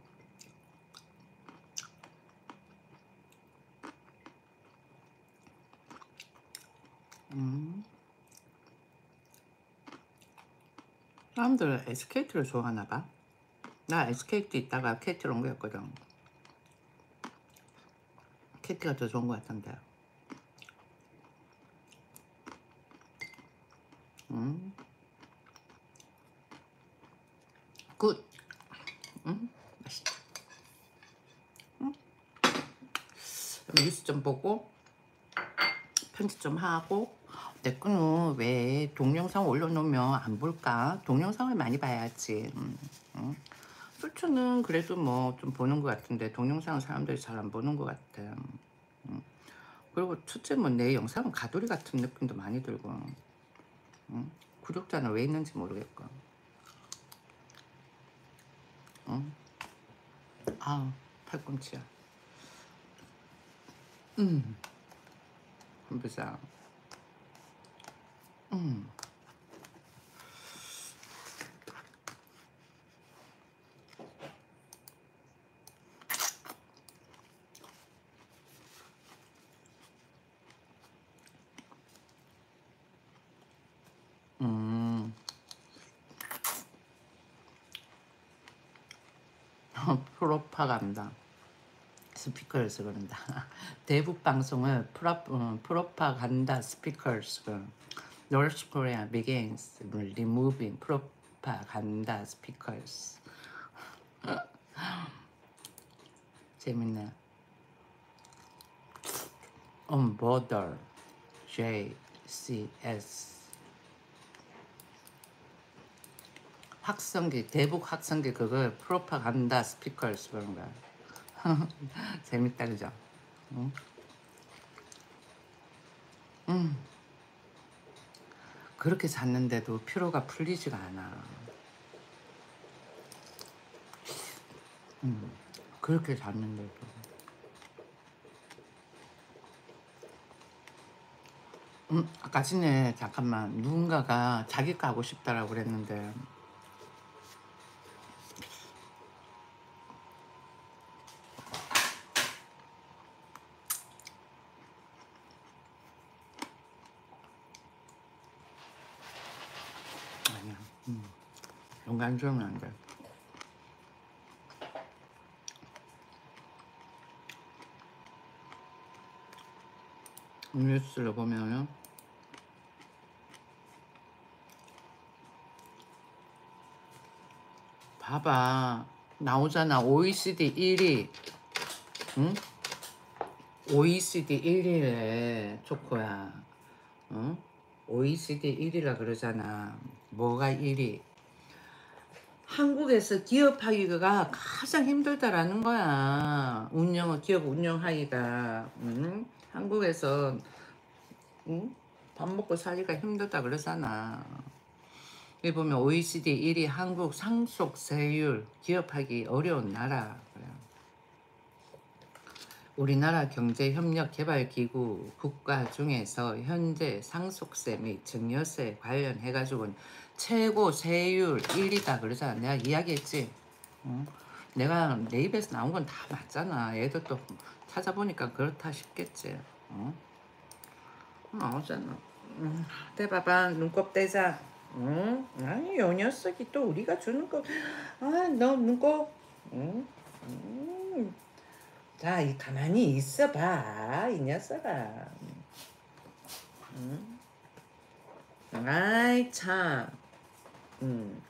사람들 SKT를 좋아하나 봐. 나 SKT 있다가 KT로 온 거였거든. KT가 더 좋은 것 같던데. 굿. 맛있다. 뉴스 좀 보고 편집 좀 하고. 내 거는 왜 동영상 올려놓으면 안 볼까? 동영상을 많이 봐야지. 쇼츠는 그래도 뭐 좀 보는 것 같은데 동영상은 사람들이 잘 안 보는 것 같아. 그리고 첫째 뭐 내 영상은 가돌이 같은 느낌도 많이 들고. 구독자는 왜 있는지 모르겠고. 아, 팔꿈치야. 보자. 프로파간다. 스피커에서 그런다. 대북 방송을 프로파간다 스피커스. North Korea begins removing propaganda speakers. 재밌네. On border JCS 확성기 대북 확성기 그걸 프로파간다 스피커스 그런 거야. 재밌다 그죠? 응? 그렇게 잤는데도 피로가 풀리지가 않아. 그렇게 잤는데도. 아까 전에 잠깐만 누군가가 자기 거 하고 싶다라고 그랬는데 아니야. 연관 주면 안 돼. 뉴스를 보면은 봐봐 나오잖아. OECD 1위. 응? OECD 1위래 초코야. 응? OECD 1위라 그러잖아. 뭐가 1위? 한국에서 기업하기가 가장 힘들다라는 거야. 기업 운영하기가. 응? 한국에서 응? 밥 먹고 살기가 힘들다 그러잖아. 여기 보면 OECD 1위 한국 상속세율 기업하기 어려운 나라. 우리나라 경제협력개발기구 국가 중에서 현재 상속세 및 증여세 관련해가지고는 최고 세율 1위다 그러잖아. 내가 이야기했지. 어? 내가 내 입에서 나온 건 다 맞잖아. 얘도 또 찾아보니까 그렇다 싶겠지. 어? 나오잖아. 대봐봐 눈곱 떼자. 아니 요 녀석이 또 우리가 주는 거. 너 눈곱. 자, 가만히 있어봐, 이 녀석아. 아이, 참. 음.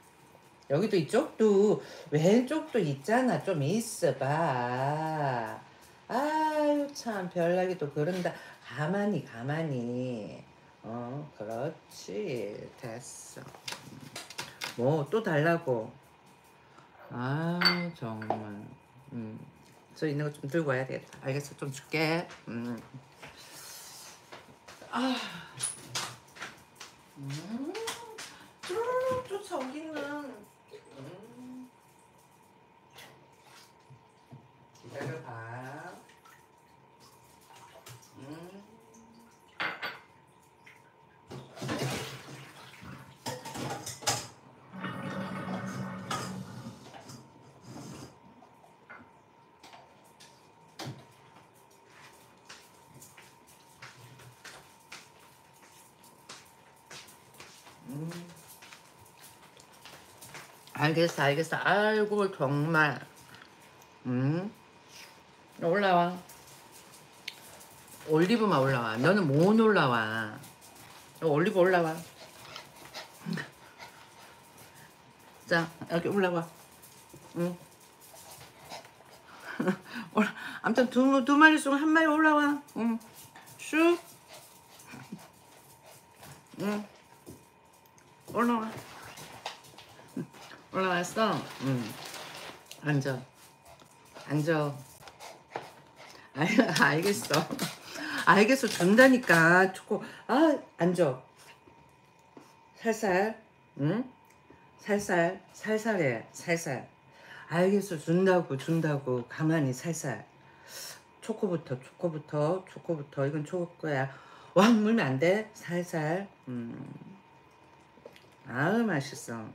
여기도 이쪽도, 왼쪽도 있잖아. 좀 있어봐. 아유, 참, 별나게 또 그런다. 가만히. 그렇지. 됐어. 뭐, 또 달라고. 아, 정말. 저 있는 거 좀 들고 와야 되겠다. 알겠어, 좀 줄게. 쫓아오기는. 기다려봐. 알겠어. 아이고, 정말. 올라와. 올리브만 올라와. 너는 못 올라와. 올리브 올라와. 자, 여기 올라와. 아무튼 두 마리 중 한 마리 올라와. 슉. 올라와. 올라왔어. 앉아. 알겠어. 알겠어. 준다니까. 초코. 앉아. 살살. 살살해. 살살. 알겠어. 준다고. 가만히 살살. 초코부터. 이건 초코야. 왕 물면 안 돼. 살살. 아우, 맛있어.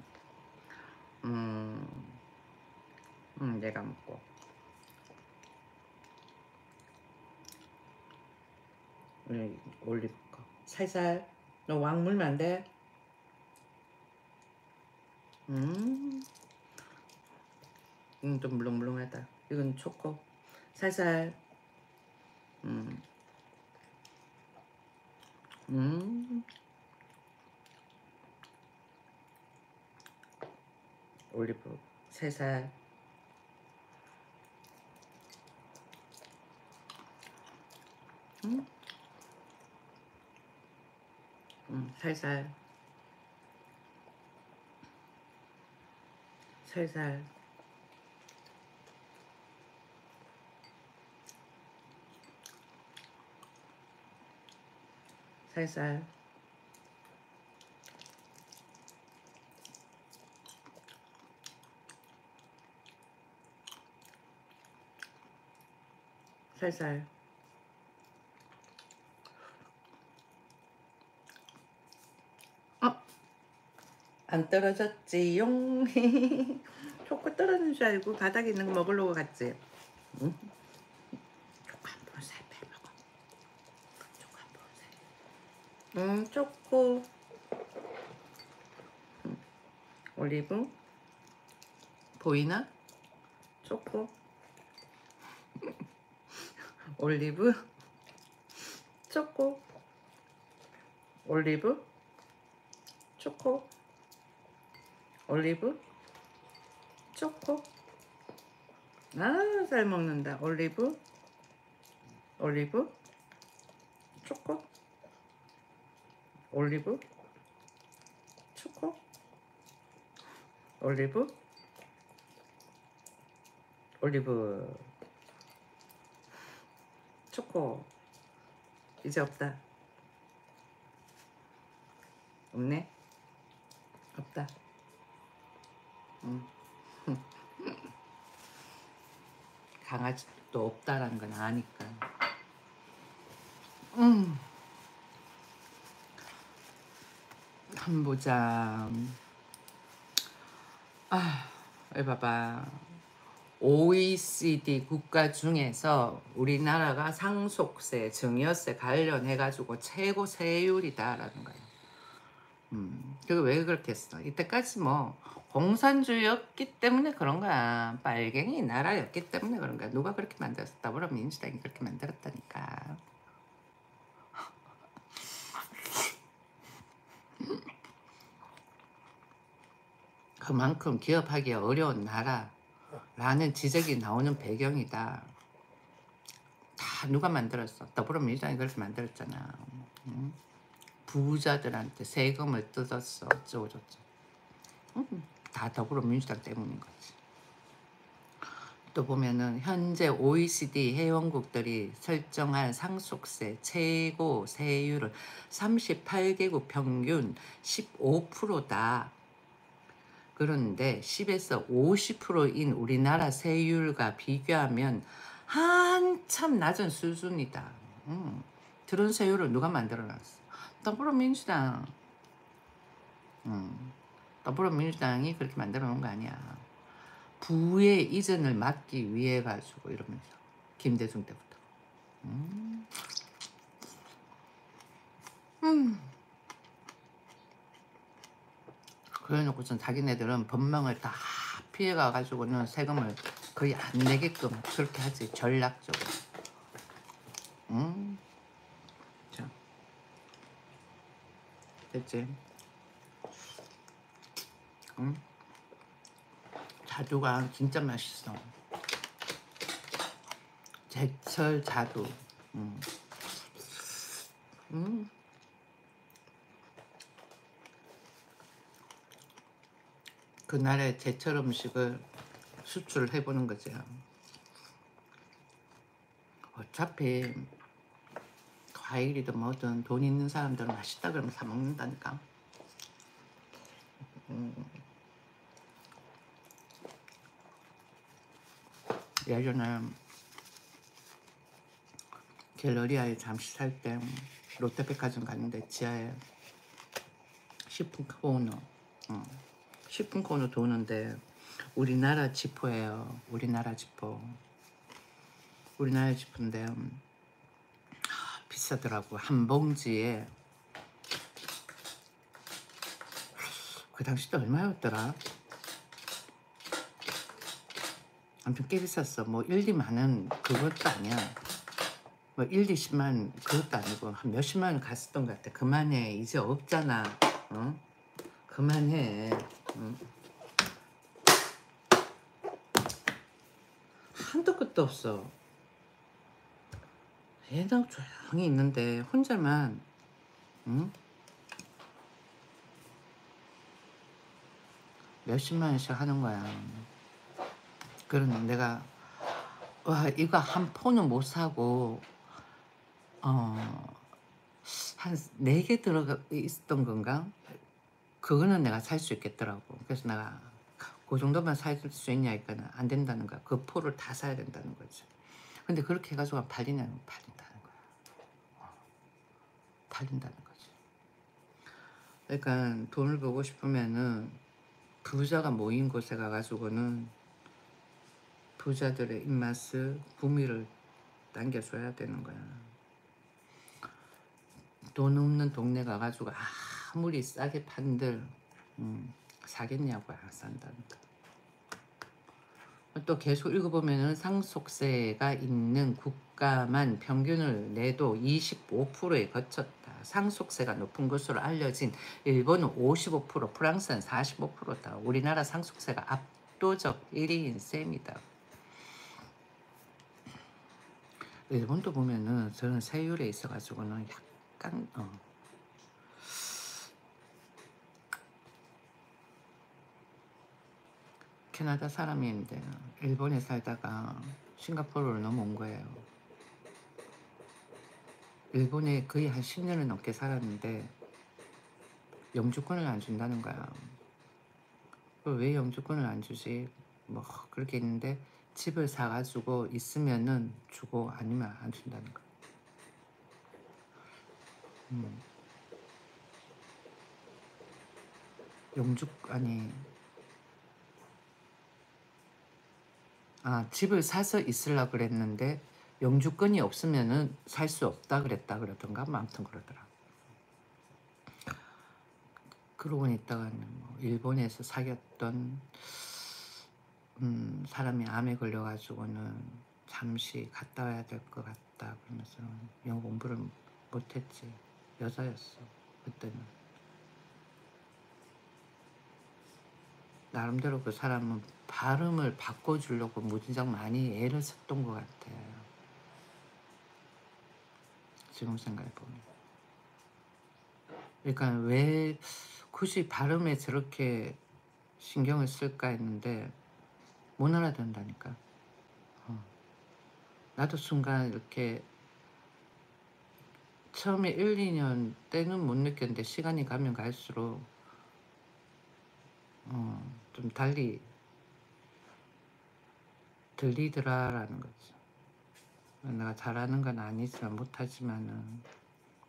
내가 먹고. 올리브 거. 살살. 너 왕 물면 안 돼. 좀 물렁물렁하다. 이건 초코. 살살. 올리브. 살살. 살살. 살살. 살살. 살살. 안 떨어졌지용. 초코 떨어진 줄 알고 바닥에 있는 거 먹으려고 갔지. 초코 한 번 살빼 먹어. 초코 한 번 살. 초코. 올리브. 보이나? 초코. 올리브. 초코, 올리브, 초코, 올리브, 초코. 아, 잘 먹는다. 올리브, 올리브, 초코, 올리브, 초코, 올리브, 올리브, 초코. 이제 없다. 없네. 없다. 강아지도 없다라는 건 아니까. 한번 보자. 아, 여기 봐봐. OECD 국가 중에서 우리나라가 상속세, 증여세 관련해가지고 최고 세율이다라는 거야. 그게 왜 그렇게 했어? 이때까지 뭐 공산주의였기 때문에 그런 거야. 빨갱이 나라였기 때문에 그런 거야. 누가 그렇게 만들었어? 더불어민주당이 그렇게 만들었다니까. 그만큼 기업하기 어려운 나라라는 지적이 나오는 배경이다. 다 누가 만들었어? 더불어민주당이 그렇게 만들었잖아. 부자들한테 세금을 뜯었어. 어쩌고저쩌고. 다 더불어민주당 때문인 거지. 또 보면은 현재 OECD 회원국들이 설정한 상속세 최고 세율은 38개국 평균 15%다. 그런데 10에서 50%인 우리나라 세율과 비교하면 한참 낮은 수준이다. 그런 세율을 누가 만들어놨어? 더불어민주당. 더불어민주당이 그렇게 만들어 놓은 거 아니야. 부의 이전을 막기 위해 가지고 이러면서 김대중 때부터. 그래놓고선 자기네들은 법망을 다 피해가 가지고는 세금을 거의 안 내게끔 그렇게 하지. 전략적으로. 자, 됐지? 자두가 진짜 맛있어. 제철 자두. 그날의 제철 음식을 수출해보는 거지. 어차피 과일이든 뭐든 돈 있는 사람들은 맛있다 그러면 사 먹는다니까. 예전에 갤러리아에 잠시 살 때 롯데백화점 갔는데 지하에 식품 코너 도는데 우리나라 지포예요. 우리나라 지포. 우리나라 지포인데 비싸더라고. 한 봉지에 그 당시 때 얼마였더라? 아무튼 꽤 비쌌어. 뭐 1, 2만 원 그것도 아니야. 뭐 1, 20만 그것도 아니고 한 몇십만 원 갔었던 것 같아. 그만해. 이제 없잖아. 그만해. 한도 끝도 없어. 얘는 조용히 있는데 혼자만 몇십만 원씩 하는 거야. 그런데 내가 와 이거 한 폰은 못 사고 한 4개 들어가 있었던 건가? 그거는 내가 살 수 있겠더라고. 그래서 내가 그 정도만 살 수 있냐니까 안 된다는 거야. 그 포를 다 사야 된다는 거지. 근데 그렇게 해가지고 팔린다는 거야. 팔린다는 거지. 그러니까 돈을 벌고 싶으면은 부자가 모인 곳에 가가지고는 부자들의 입맛을 구미를 당겨줘야 되는 거야. 돈 없는 동네 가가지고 아무리 싸게 판들 사겠냐고. 안 산다니까. 또 계속 읽어보면은 상속세가 있는 국가만 평균을 내도 25%에 거쳤다. 상속세가 높은 것으로 알려진 일본은 55%, 프랑스는 45%다. 우리나라 상속세가 압도적 1위인 셈이다. 일본도 보면은 저는 세율에 있어가지고는 약간 캐나다 사람인데 일본에 살다가 싱가포르로 넘어온 거예요. 일본에 거의 한 10년을 넘게 살았는데 영주권을 안 준다는 거야. 왜 영주권을 안 주지? 뭐 그렇게 있는데 집을 사가지고 있으면은 주고 아니면 안 준다는 거야. 아니 집을 사서 있으려고 그랬는데 영주권이 없으면은 살 수 없다 그랬다 그러던가 뭐 아무튼 그러더라. 그러고 있다가는 뭐 일본에서 사귀었던 사람이 암에 걸려가지고는 잠시 갔다 와야 될 것 같다 그러면서 영어 공부를 못했지. 여자였어 그때는. 나름대로 그 사람은 발음을 바꿔주려고 무진장 많이 애를 썼던 것 같아. 지금 생각해보면. 그러니까 왜 굳이 발음에 저렇게 신경을 쓸까 했는데 못 알아듣는다니까. 나도 순간 이렇게 처음에 1, 2년 때는 못 느꼈는데 시간이 가면 갈수록 좀 달리 들리더라라는 거지. 내가 잘하는 건 아니지만 못하지만은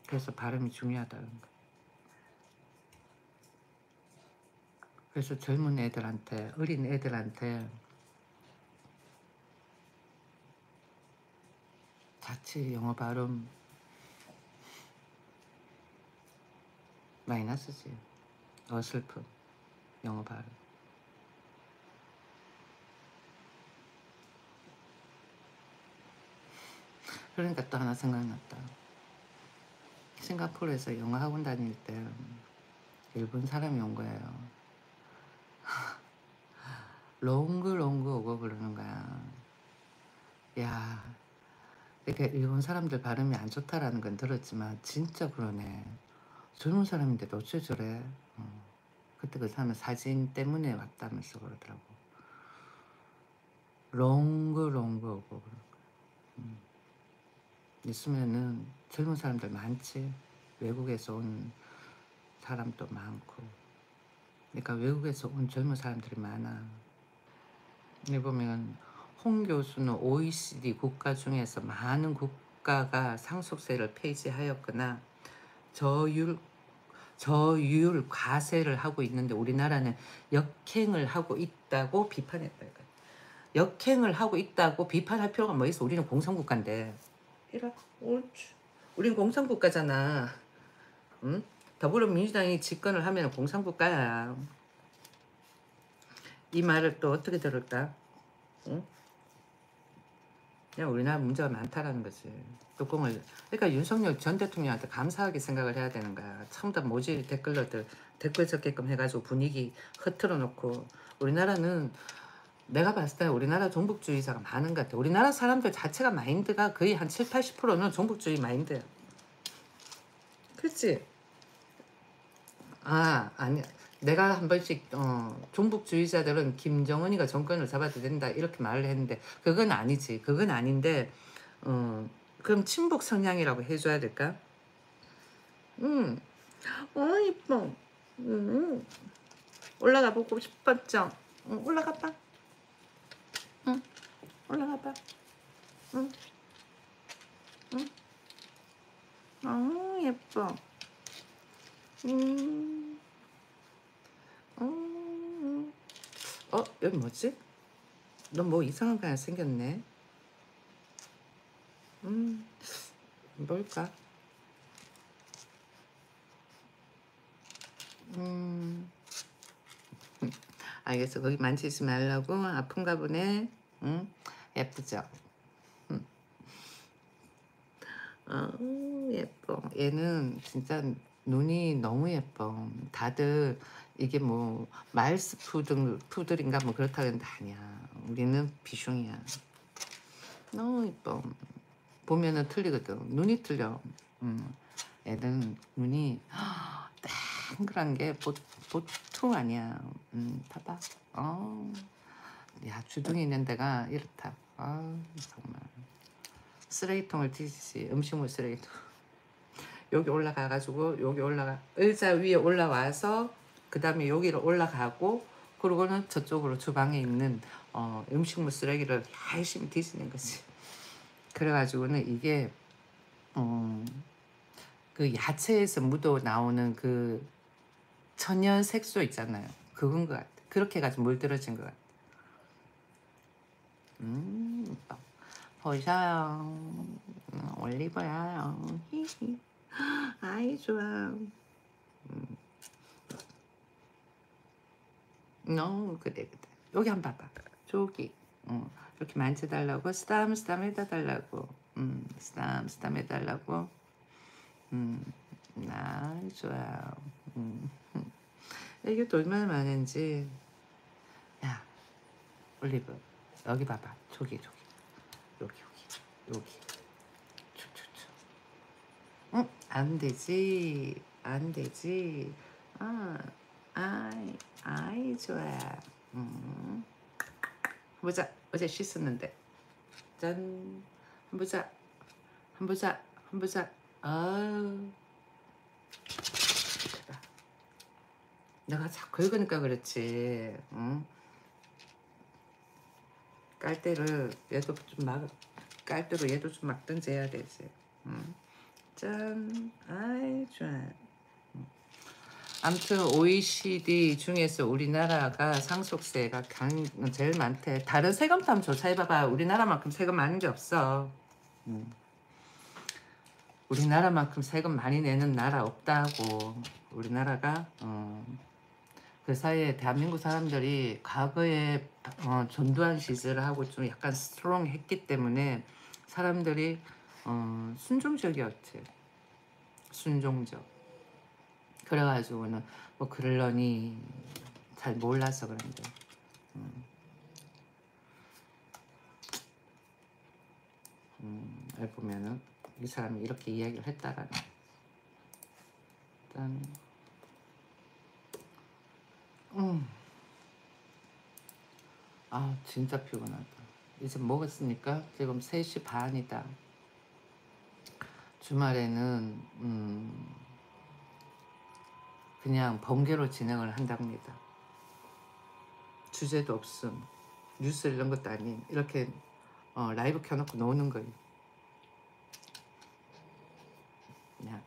그래서 발음이 중요하다는 거. 그래서 젊은 애들한테 어린 애들한테 자칫 영어 발음 마이너스지. 어설픈 영어 발음. 그러니까 또 하나 생각났다. 싱가포르에서 영어 학원 다닐 때 일본 사람이 온 거예요. 롱그 오고 그러는 거야. 야, 이렇게 일본 사람들 발음이 안 좋다라는 건 들었지만 진짜 그러네. 젊은 사람인데도 어째 저래. 그때 그 사람은 사진 때문에 왔다면서 그러더라고. 롱그 오고 그러고. 있으면은 젊은 사람들 많지. 외국에서 온 사람도 많고. 그러니까 외국에서 온 젊은 사람들이 많아. 여기 보면 홍 교수는 OECD 국가 중에서 많은 국가가 상속세를 폐지하였거나 저율 과세를 하고 있는데 우리나라는 역행을 하고 있다고 비판했다. 역행을 하고 있다고 비판할 필요가 뭐 있어. 우리는 공산국가인데. 이라, 옳지. 우린 공산국가잖아. 응? 더불어민주당이 집권을 하면 공산국가야. 이 말을 또 어떻게 들을까? 응? 그냥 우리나라 문제가 많다라는 거지. 뚜껑을. 그러니까 윤석열 전 대통령한테 감사하게 생각을 해야 되는 거야. 처음부터 모질 댓글러들 댓글 적게끔 해가지고 분위기 흐트러 놓고. 우리나라는 내가 봤을 때 우리나라 종북주의자가 많은 것 같아. 우리나라 사람들 자체가 마인드가 거의 한 7, 80%는 종북주의 마인드야. 그렇지? 아니. 내가 한 번씩 종북주의자들은 김정은이가 정권을 잡아도 된다 이렇게 말을 했는데 그건 아니지. 그건 아닌데 그럼 친북 성향이라고 해줘야 될까? 이뻐. 올라가 보고 싶었죠. 올라가 봐. 올라가 봐. 예뻐. 여기 뭐지? 너 뭐 이상한 거 하나 생겼네. 뭘까? 알겠어. 거기 만지지 말라고. 아픈가 보네. 응? 예쁘죠? 예뻐. 얘는 진짜 눈이 너무 예뻐. 다들 이게 뭐 마일스 푸들인가 뭐 그렇다 그러는데 아니야. 우리는 비숑이야. 너무 예뻐. 보면은 틀리거든. 눈이 틀려. 애는 눈이 동그란 게 보통 아니야. 봐봐. 야, 주둥이 있는 데가 이렇다. 정말. 쓰레기통을 뒤지지. 음식물 쓰레기통. 여기 올라가가지고 여기 의자 위에 올라와서 그 다음에 여기를 올라가고 그러고는 저쪽으로 주방에 있는 음식물 쓰레기를 열심히 뒤지는 거지. 그래가지고는 이게 그 야채에서 묻어 나오는 그 천연 색소 있잖아요. 그건 것 같아. 그렇게 해가지고 물들어진 것 같아. 보셔요. 올리브야요. 히히. 아이 좋아. 그래. 여기 한번 봐봐. 저기. 이렇게 만져달라고. 스담 해달라고. 스담 해달라고. 아이 좋아요. 이게 또 얼마나 많은지. 야, 올리브. 여기 봐봐. 저기. 여기. 축축축. 안 되지. 아이 좋아. 보자. 어제 씻었는데. 짠. 한 보자. 아유. 내가 자꾸 긁으니까 그렇지. 깔대로 얘도 좀 막든지 해야 되지. 짠. 아이 좋아. 아무튼 OECD 중에서 우리나라가 상속세가 제일 많대. 다른 세금도 한번 조사해봐봐. 우리나라만큼 세금 많은 게 없어. 우리나라만큼 세금 많이 내는 나라 없다고. 우리나라가 그 사이에 대한민국 사람들이 과거에 전두환 시절하고 좀 약간 스트롱했기 때문에 사람들이 순종적이었지. 순종적. 그래가지고는 뭐 그러려니 잘 몰라서 그런데. 여기 보면은 이 사람이 이렇게 이야기를 했다라는. 일단 진짜 피곤하다. 이제 먹었으니까 지금 3시 반이다. 주말에는 그냥 번개로 진행을 한답니다. 주제도 없음. 뉴스 이런 것도 아닌 이렇게 라이브 켜놓고 노는 거예요. 그냥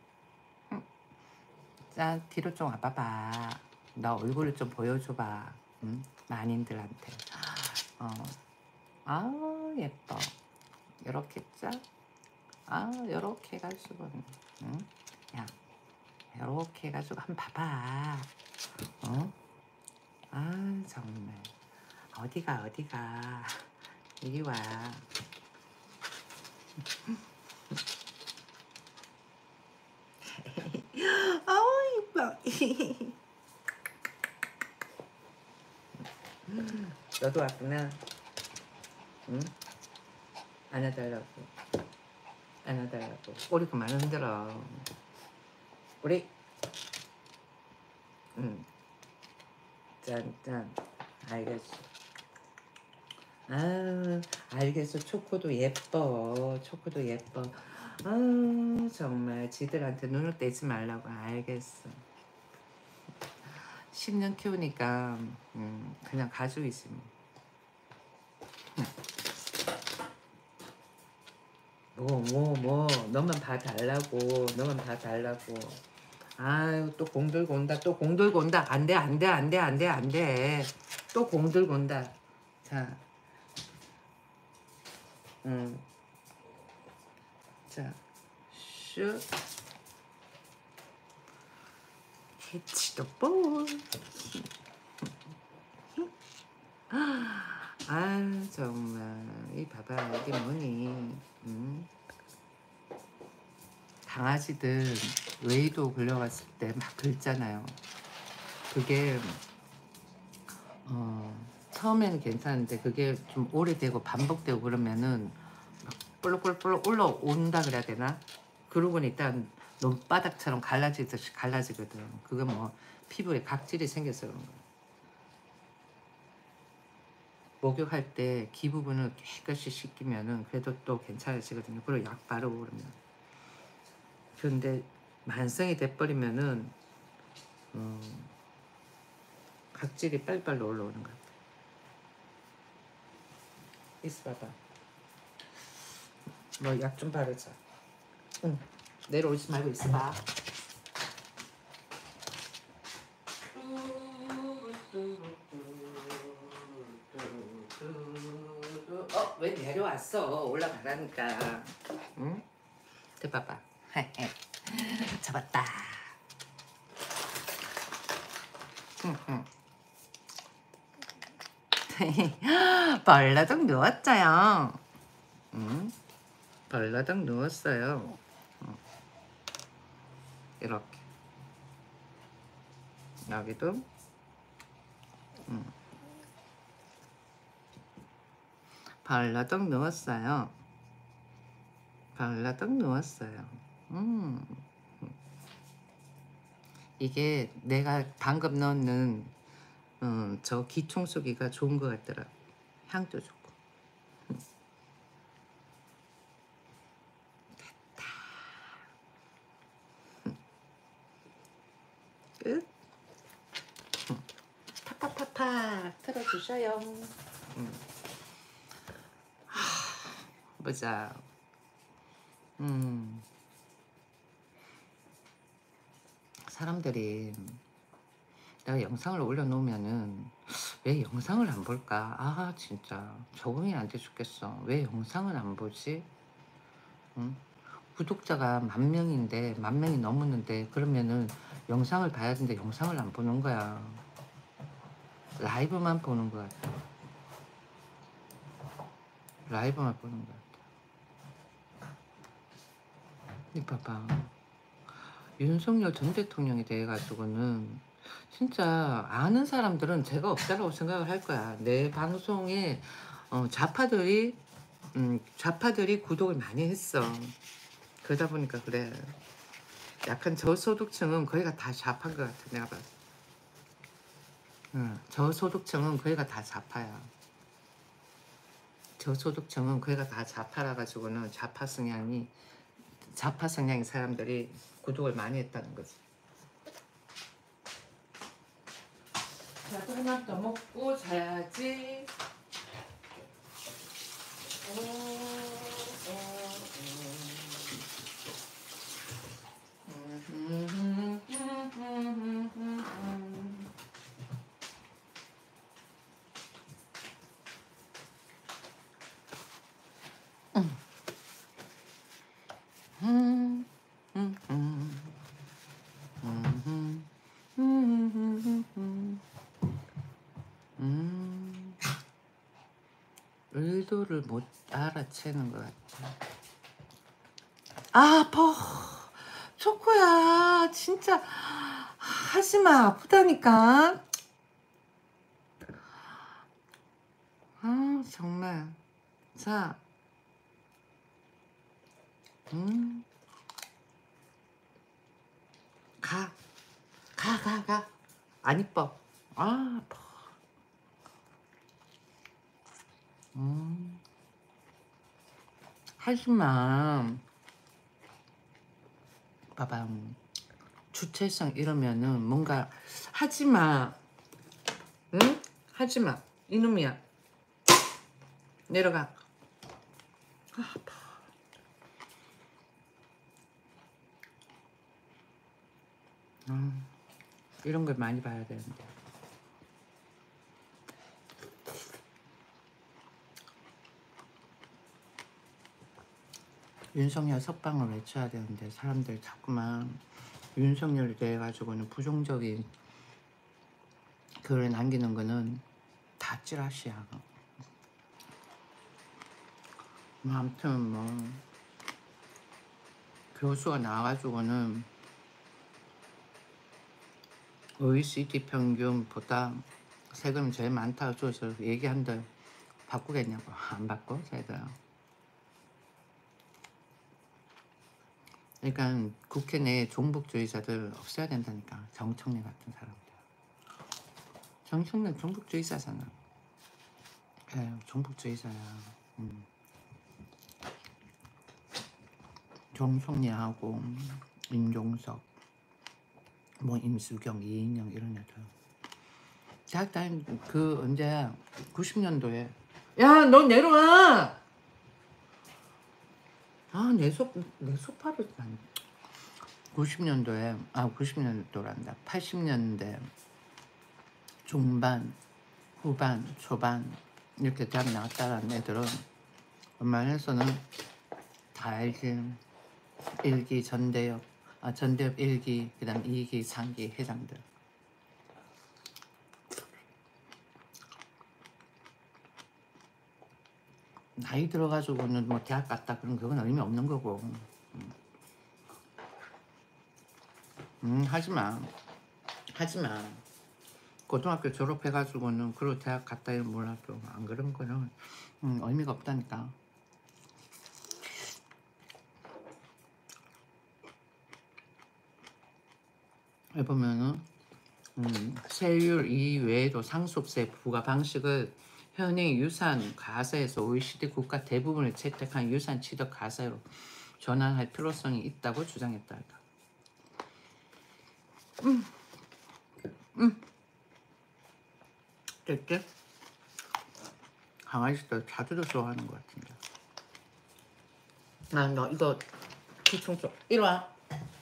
자 뒤로 좀 와봐봐. 나 얼굴을 좀 보여줘봐. 만인들한테. 예뻐. 이렇게 짜. 요렇게 해가지고 야 요렇게 해가지고 한번 봐봐. 정말 어디가 이리 와. 이뻐. 너도 왔구나. 안아달라고. 꼬리 그만 흔들어. 꼬리. 짠. 알겠어. 알겠어. 초코도 예뻐. 정말 지들한테 눈을 떼지 말라고. 알겠어. 10년 키우니까 그냥 가족이지 뭐. 너만 봐달라고. 아유 또 공 들고 온다. 안돼. 또 공 들고 온다. 자. 자. 슛. 캐치 더 볼. 아 정말 이 봐봐 이게 뭐니. 강아지들 웨이도 걸려갔을 때 막 긁잖아요. 그게 처음에는 괜찮은데 그게 좀 오래되고 반복되고 그러면은 막 볼록볼록 올라온다 그래야 되나? 그러고는 일단 논바닥처럼 갈라지듯이 갈라지거든. 그건 뭐 피부에 각질이 생겨서 그런 거야. 목욕할 때 귀 부분을 깨끗이 씻기면은 그래도 또 괜찮아지거든요. 그리고 약 바르고 그러면. 그런데 만성이 돼버리면은 각질이 빨리빨리 올라오는 거야. 있어봐봐. 뭐 약 좀 바르자. 응. 내려오지 말고 있어봐. 왜 내려왔어? 올라가라니까. 응? 대봐봐. 잡았다. 벌러덩 누웠어요. 응? 벌러덩 누웠어요. 이렇게. 여기도. 벌러덩 누웠어요. 벌러덩 누웠어요. 이게 내가 방금 넣는 저 기청소기가 좋은 것 같더라. 향도 좋고. 됐다. 끝. 파파파파 틀어주셔요. 보자. 사람들이 내가 영상을 올려놓으면은 왜 영상을 안 볼까? 아 진짜 적응이 안 돼 죽겠어. 왜 영상을 안 보지? 응? 구독자가 10,000명인데 10,000명이 넘었는데 그러면은 영상을 봐야 되는데 영상을 안 보는 거야. 라이브만 보는 거 같아. 라이브만 보는 거 같아. 이 봐봐. 윤석열 전 대통령에 대해 가지고는 진짜 아는 사람들은 죄가 없다고 생각을 할 거야. 내 방송에 좌파들이 구독을 많이 했어. 그러다 보니까 그래. 약간 저소득층은 거기가 다 좌파인 것 같아. 내가 봐서. 저소득층은 거기가 다 좌파야. 저소득층은 거기가 다 좌파라 가지고는 좌파 성향인 사람들이 구독을 많이 했다는 거지. 자, 조금만 더 먹고 자야지. 의도를 못 알아채는 것 같아. 아, 아파. 초코야, 진짜 하지마. 아프다니까. 아, 정말. 자, 가. 가. 안 이뻐. 아, 아파. 하지마. 봐봐. 주체성 이러면은 뭔가 하지마. 응? 하지마. 이놈이야. 내려가. 아, 아파. 이런 걸 많이 봐야 되는데. 윤석열 석방을 외쳐야 되는데 사람들 자꾸만 윤석열에 대해 가지고는 부정적인 글을 남기는 거는 다 찌라시야. 뭐 아무튼 뭐 교수가 나와가지고는 OECD 평균보다 세금이 제일 많다고 줘서 얘기한들 바꾸겠냐고. 안 바꿔 쟤들. 그러니까 국회 내에 종북주의자들 없애야 된다니까. 정청래 같은 사람들. 정청래 종북주의자잖아. 그래, 종북주의자야. 정청래하고 임종석, 뭐 임수경, 이인영 이런 애들. 대학 다닌 그 언제 90년도에 야 너 내려와. 아 내 소파를 90년도에 90년도란다. 80년대 중반, 후반, 초반 이렇게 대학 나왔다는 애들은 웬만해서는 다 알지. 1기 전대협, 전대협 1기, 그 다음 2기, 3기 회장들. 나이 들어가지고는 뭐 대학 갔다 그런 그건 의미 없는 거고. 하지마. 고등학교 졸업해가지고는 그리고 대학 갔다 이런 몰라도 안 그런 거는 의미가 없다니까. 해보면은 세율 이외에도 상속세 부과 방식을 현행 유산 과세에서 OECD 국가 대부분을 채택한 유산 취득 과세로 전환할 필요성이 있다고 주장했다. 됐지? 강아지들 자주도 좋아하는 것 같은데. 너 이거 기冲좀 이리 와.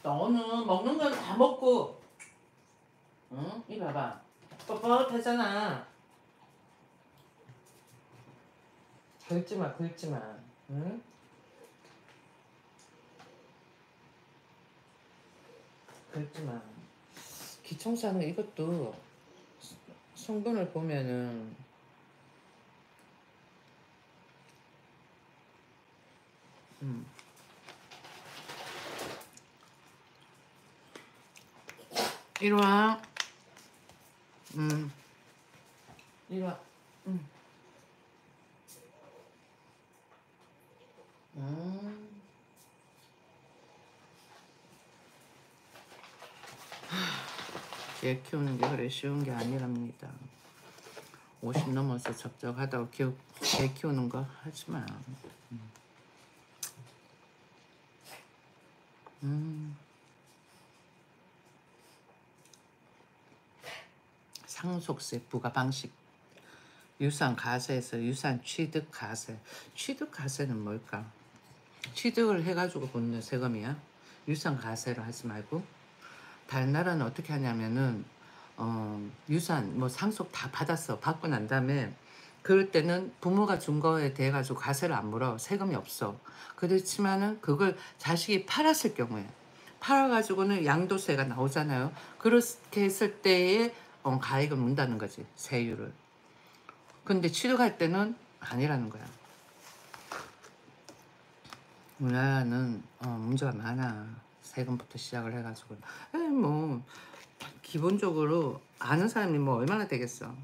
너는 먹는 건 다 먹고, 응? 이리 봐봐. 뻣뻣하잖아. 긁지마, 응? 긁지마. 기冲싸는 이것도 성분을 보면은 이리 와. 이리 와. 애 키우는 게 그래 쉬운 게 아니랍니다. 50 넘어서 적적하다고 애 키우는 거 하지 마. 상속세 부과 방식. 유산 과세에서 유산 취득 과세. 취득 과세는 뭘까? 취득을 해가지고 붙는 세금이야. 유산 과세로 하지 말고. 다른 나라는 어떻게 하냐면은 유산 뭐 상속 다 받았어. 받고 난 다음에 그럴 때는 부모가 준 거에 대해 가지고 과세를 안 물어. 세금이 없어. 그렇지만은 그걸 자식이 팔았을 경우에 팔아가지고는 양도세가 나오잖아요. 그렇게 했을 때에 가액을 문다는 거지. 세율을. 근데 취득할 때는 아니라는 거야. 우리나라는 문제가 많아. 세금부터 시작을 해가지고 뭐 기본적으로 아는 사람이 뭐 얼마나 되겠어.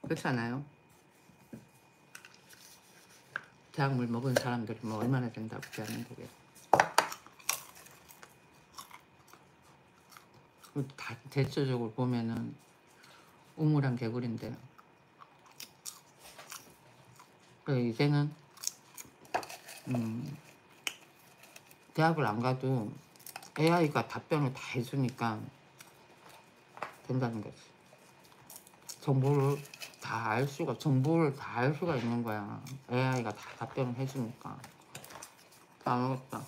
그렇지 않아요? 대학물 먹은 사람들이 뭐 얼마나 된다고 대한민국에. 다 대체적으로 보면은 우물한 개구리인데 이제는 대학을 안 가도 AI가 답변을 다 해주니까 된다는 거지. 정보를 다 알 수가 있는 거야. AI가 다 답변을 해주니까. 다 먹었다.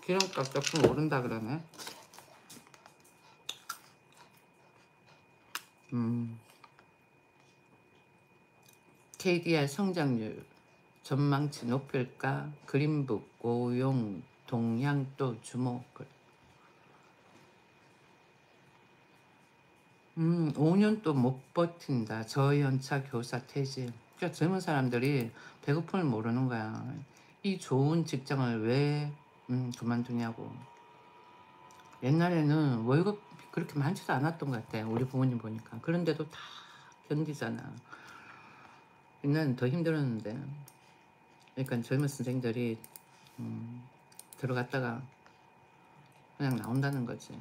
기름값 조금 오른다 그러네. KDR 성장률 전망치 높일까? 그린북, 고용, 동향 또 주목. 5년 또 못 버틴다. 저연차 교사 퇴직. 그러니까 젊은 사람들이 배고픔을 모르는 거야. 이 좋은 직장을 왜 그만두냐고. 옛날에는 월급이 그렇게 많지도 않았던 것 같아. 우리 부모님 보니까. 그런데도 다 견디잖아. 옛날엔 더 힘들었는데. 그러니까 젊은 선생들이 들어갔다가 그냥 나온다는 거지.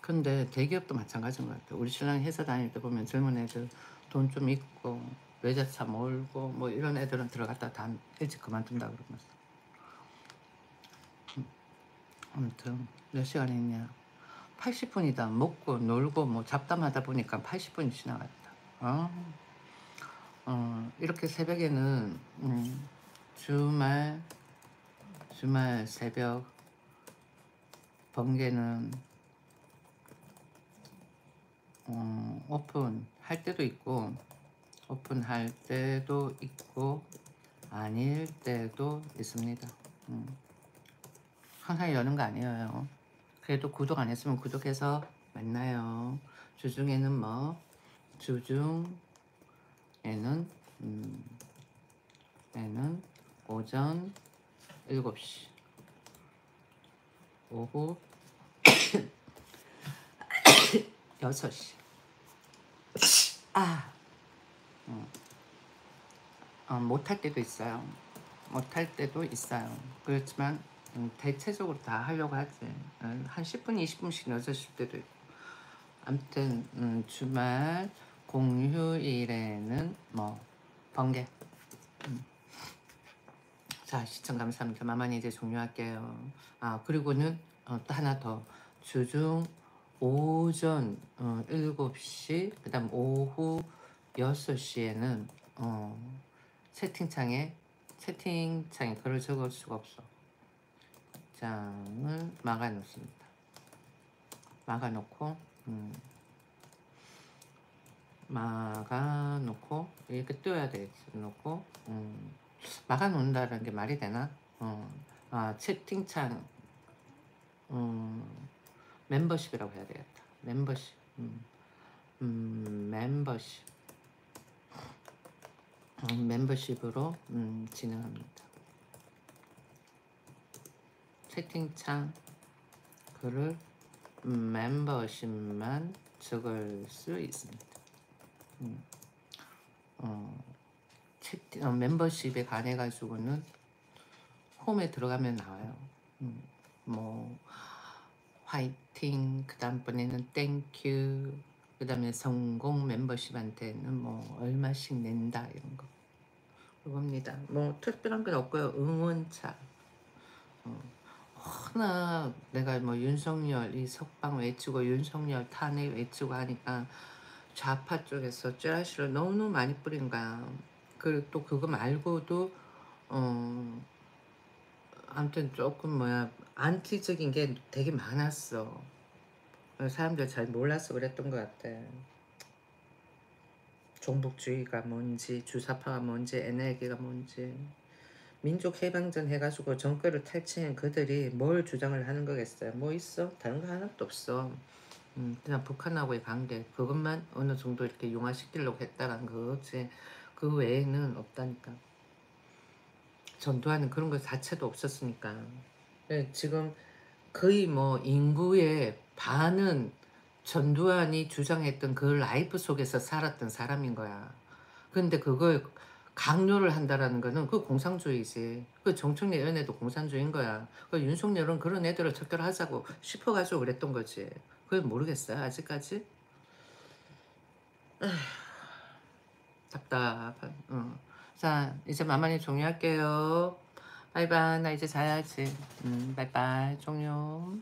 근데 대기업도 마찬가지인 것 같아. 우리 신랑이 회사 다닐 때 보면 젊은 애들 돈 좀 있고 외제차 몰고 뭐 이런 애들은 들어갔다 다 일찍 그만둔다 그러면서. 아무튼 몇 시간 했냐. 80분이다. 먹고 놀고 뭐 잡담하다 보니까 80분이 지나갔다. 이렇게 새벽에는 주말 새벽 번개는 오픈할 때도 있고 오픈할 때도 있고 아닐 때도 있습니다. 항상 여는 거 아니에요. 그래도 구독 안 했으면 구독해서 만나요. 주중에는 뭐 주중에는 에는 오전 7시 오후 6시 못할 때도 있어요. 못할 때도 있어요. 그렇지만 대체적으로 다 하려고 하지. 한 10분 20분씩 늦어질 때도 있고. 아무튼 주말 공휴일에는 뭐 번개. 자, 시청 감사합니다. 마만이 이제 종료할게요. 그리고는 또 하나 더. 주중 오전 7시 그 다음 오후 6시에는 채팅창에 글을 적을 수가 없어. 장을 막아 놓습니다. 막아 놓고 이렇게 띄워야 되겠지. 놓고 막아 놓는다는 게 말이 되나? 채팅창 멤버십이라고 해야 되겠다. 멤버십. 멤버십으로 진행합니다. 채팅창 글을 멤버십만 적을 수 있습니다. 멤버십에 관해 가지고는 홈에 들어가면 나와요. 뭐 화이팅, 그 다음번에는 땡큐, 그 다음에 성공 멤버십한테는 뭐 얼마씩 낸다 이런 거 그겁니다. 뭐 특별한 건 없고요. 응원차. 워낙 내가 뭐 윤석열 이 석방 외치고 윤석열 탄핵 외치고 하니까 좌파 쪽에서 찌라시를 너무너무 많이 뿌린 거야. 그리고 또 그거 말고도 아무튼 조금 안티적인 게 되게 많았어. 사람들 잘 몰라서 그랬던 것 같아. 종북주의가 뭔지, 주사파가 뭔지, NLD가 뭔지. 민족해방전 해가지고 정권을 탈취한 그들이 뭘 주장을 하는 거겠어요. 뭐 있어? 다른 거 하나도 없어. 그냥 북한하고의 관계 그것만 어느 정도 이렇게 용화시키려고 했다는 거지. 그 외에는 없다니까. 전두환은 그런 것 자체도 없었으니까. 지금 거의 뭐 인구의 반은 전두환이 주장했던 그 라이프 속에서 살았던 사람인 거야. 근데 그걸 강요를 한다라는 거는 그 공산주의지. 그 정청래 이런 애도 공산주의인 거야. 그 윤석열은 그런 애들을 척결하자고 싶어가지고 그랬던 거지. 그걸 모르겠어요 아직까지. 답답한. 자, 이제 마만이 종료할게요. 바이바이. 나 이제 자야지. 바이바이. 종료.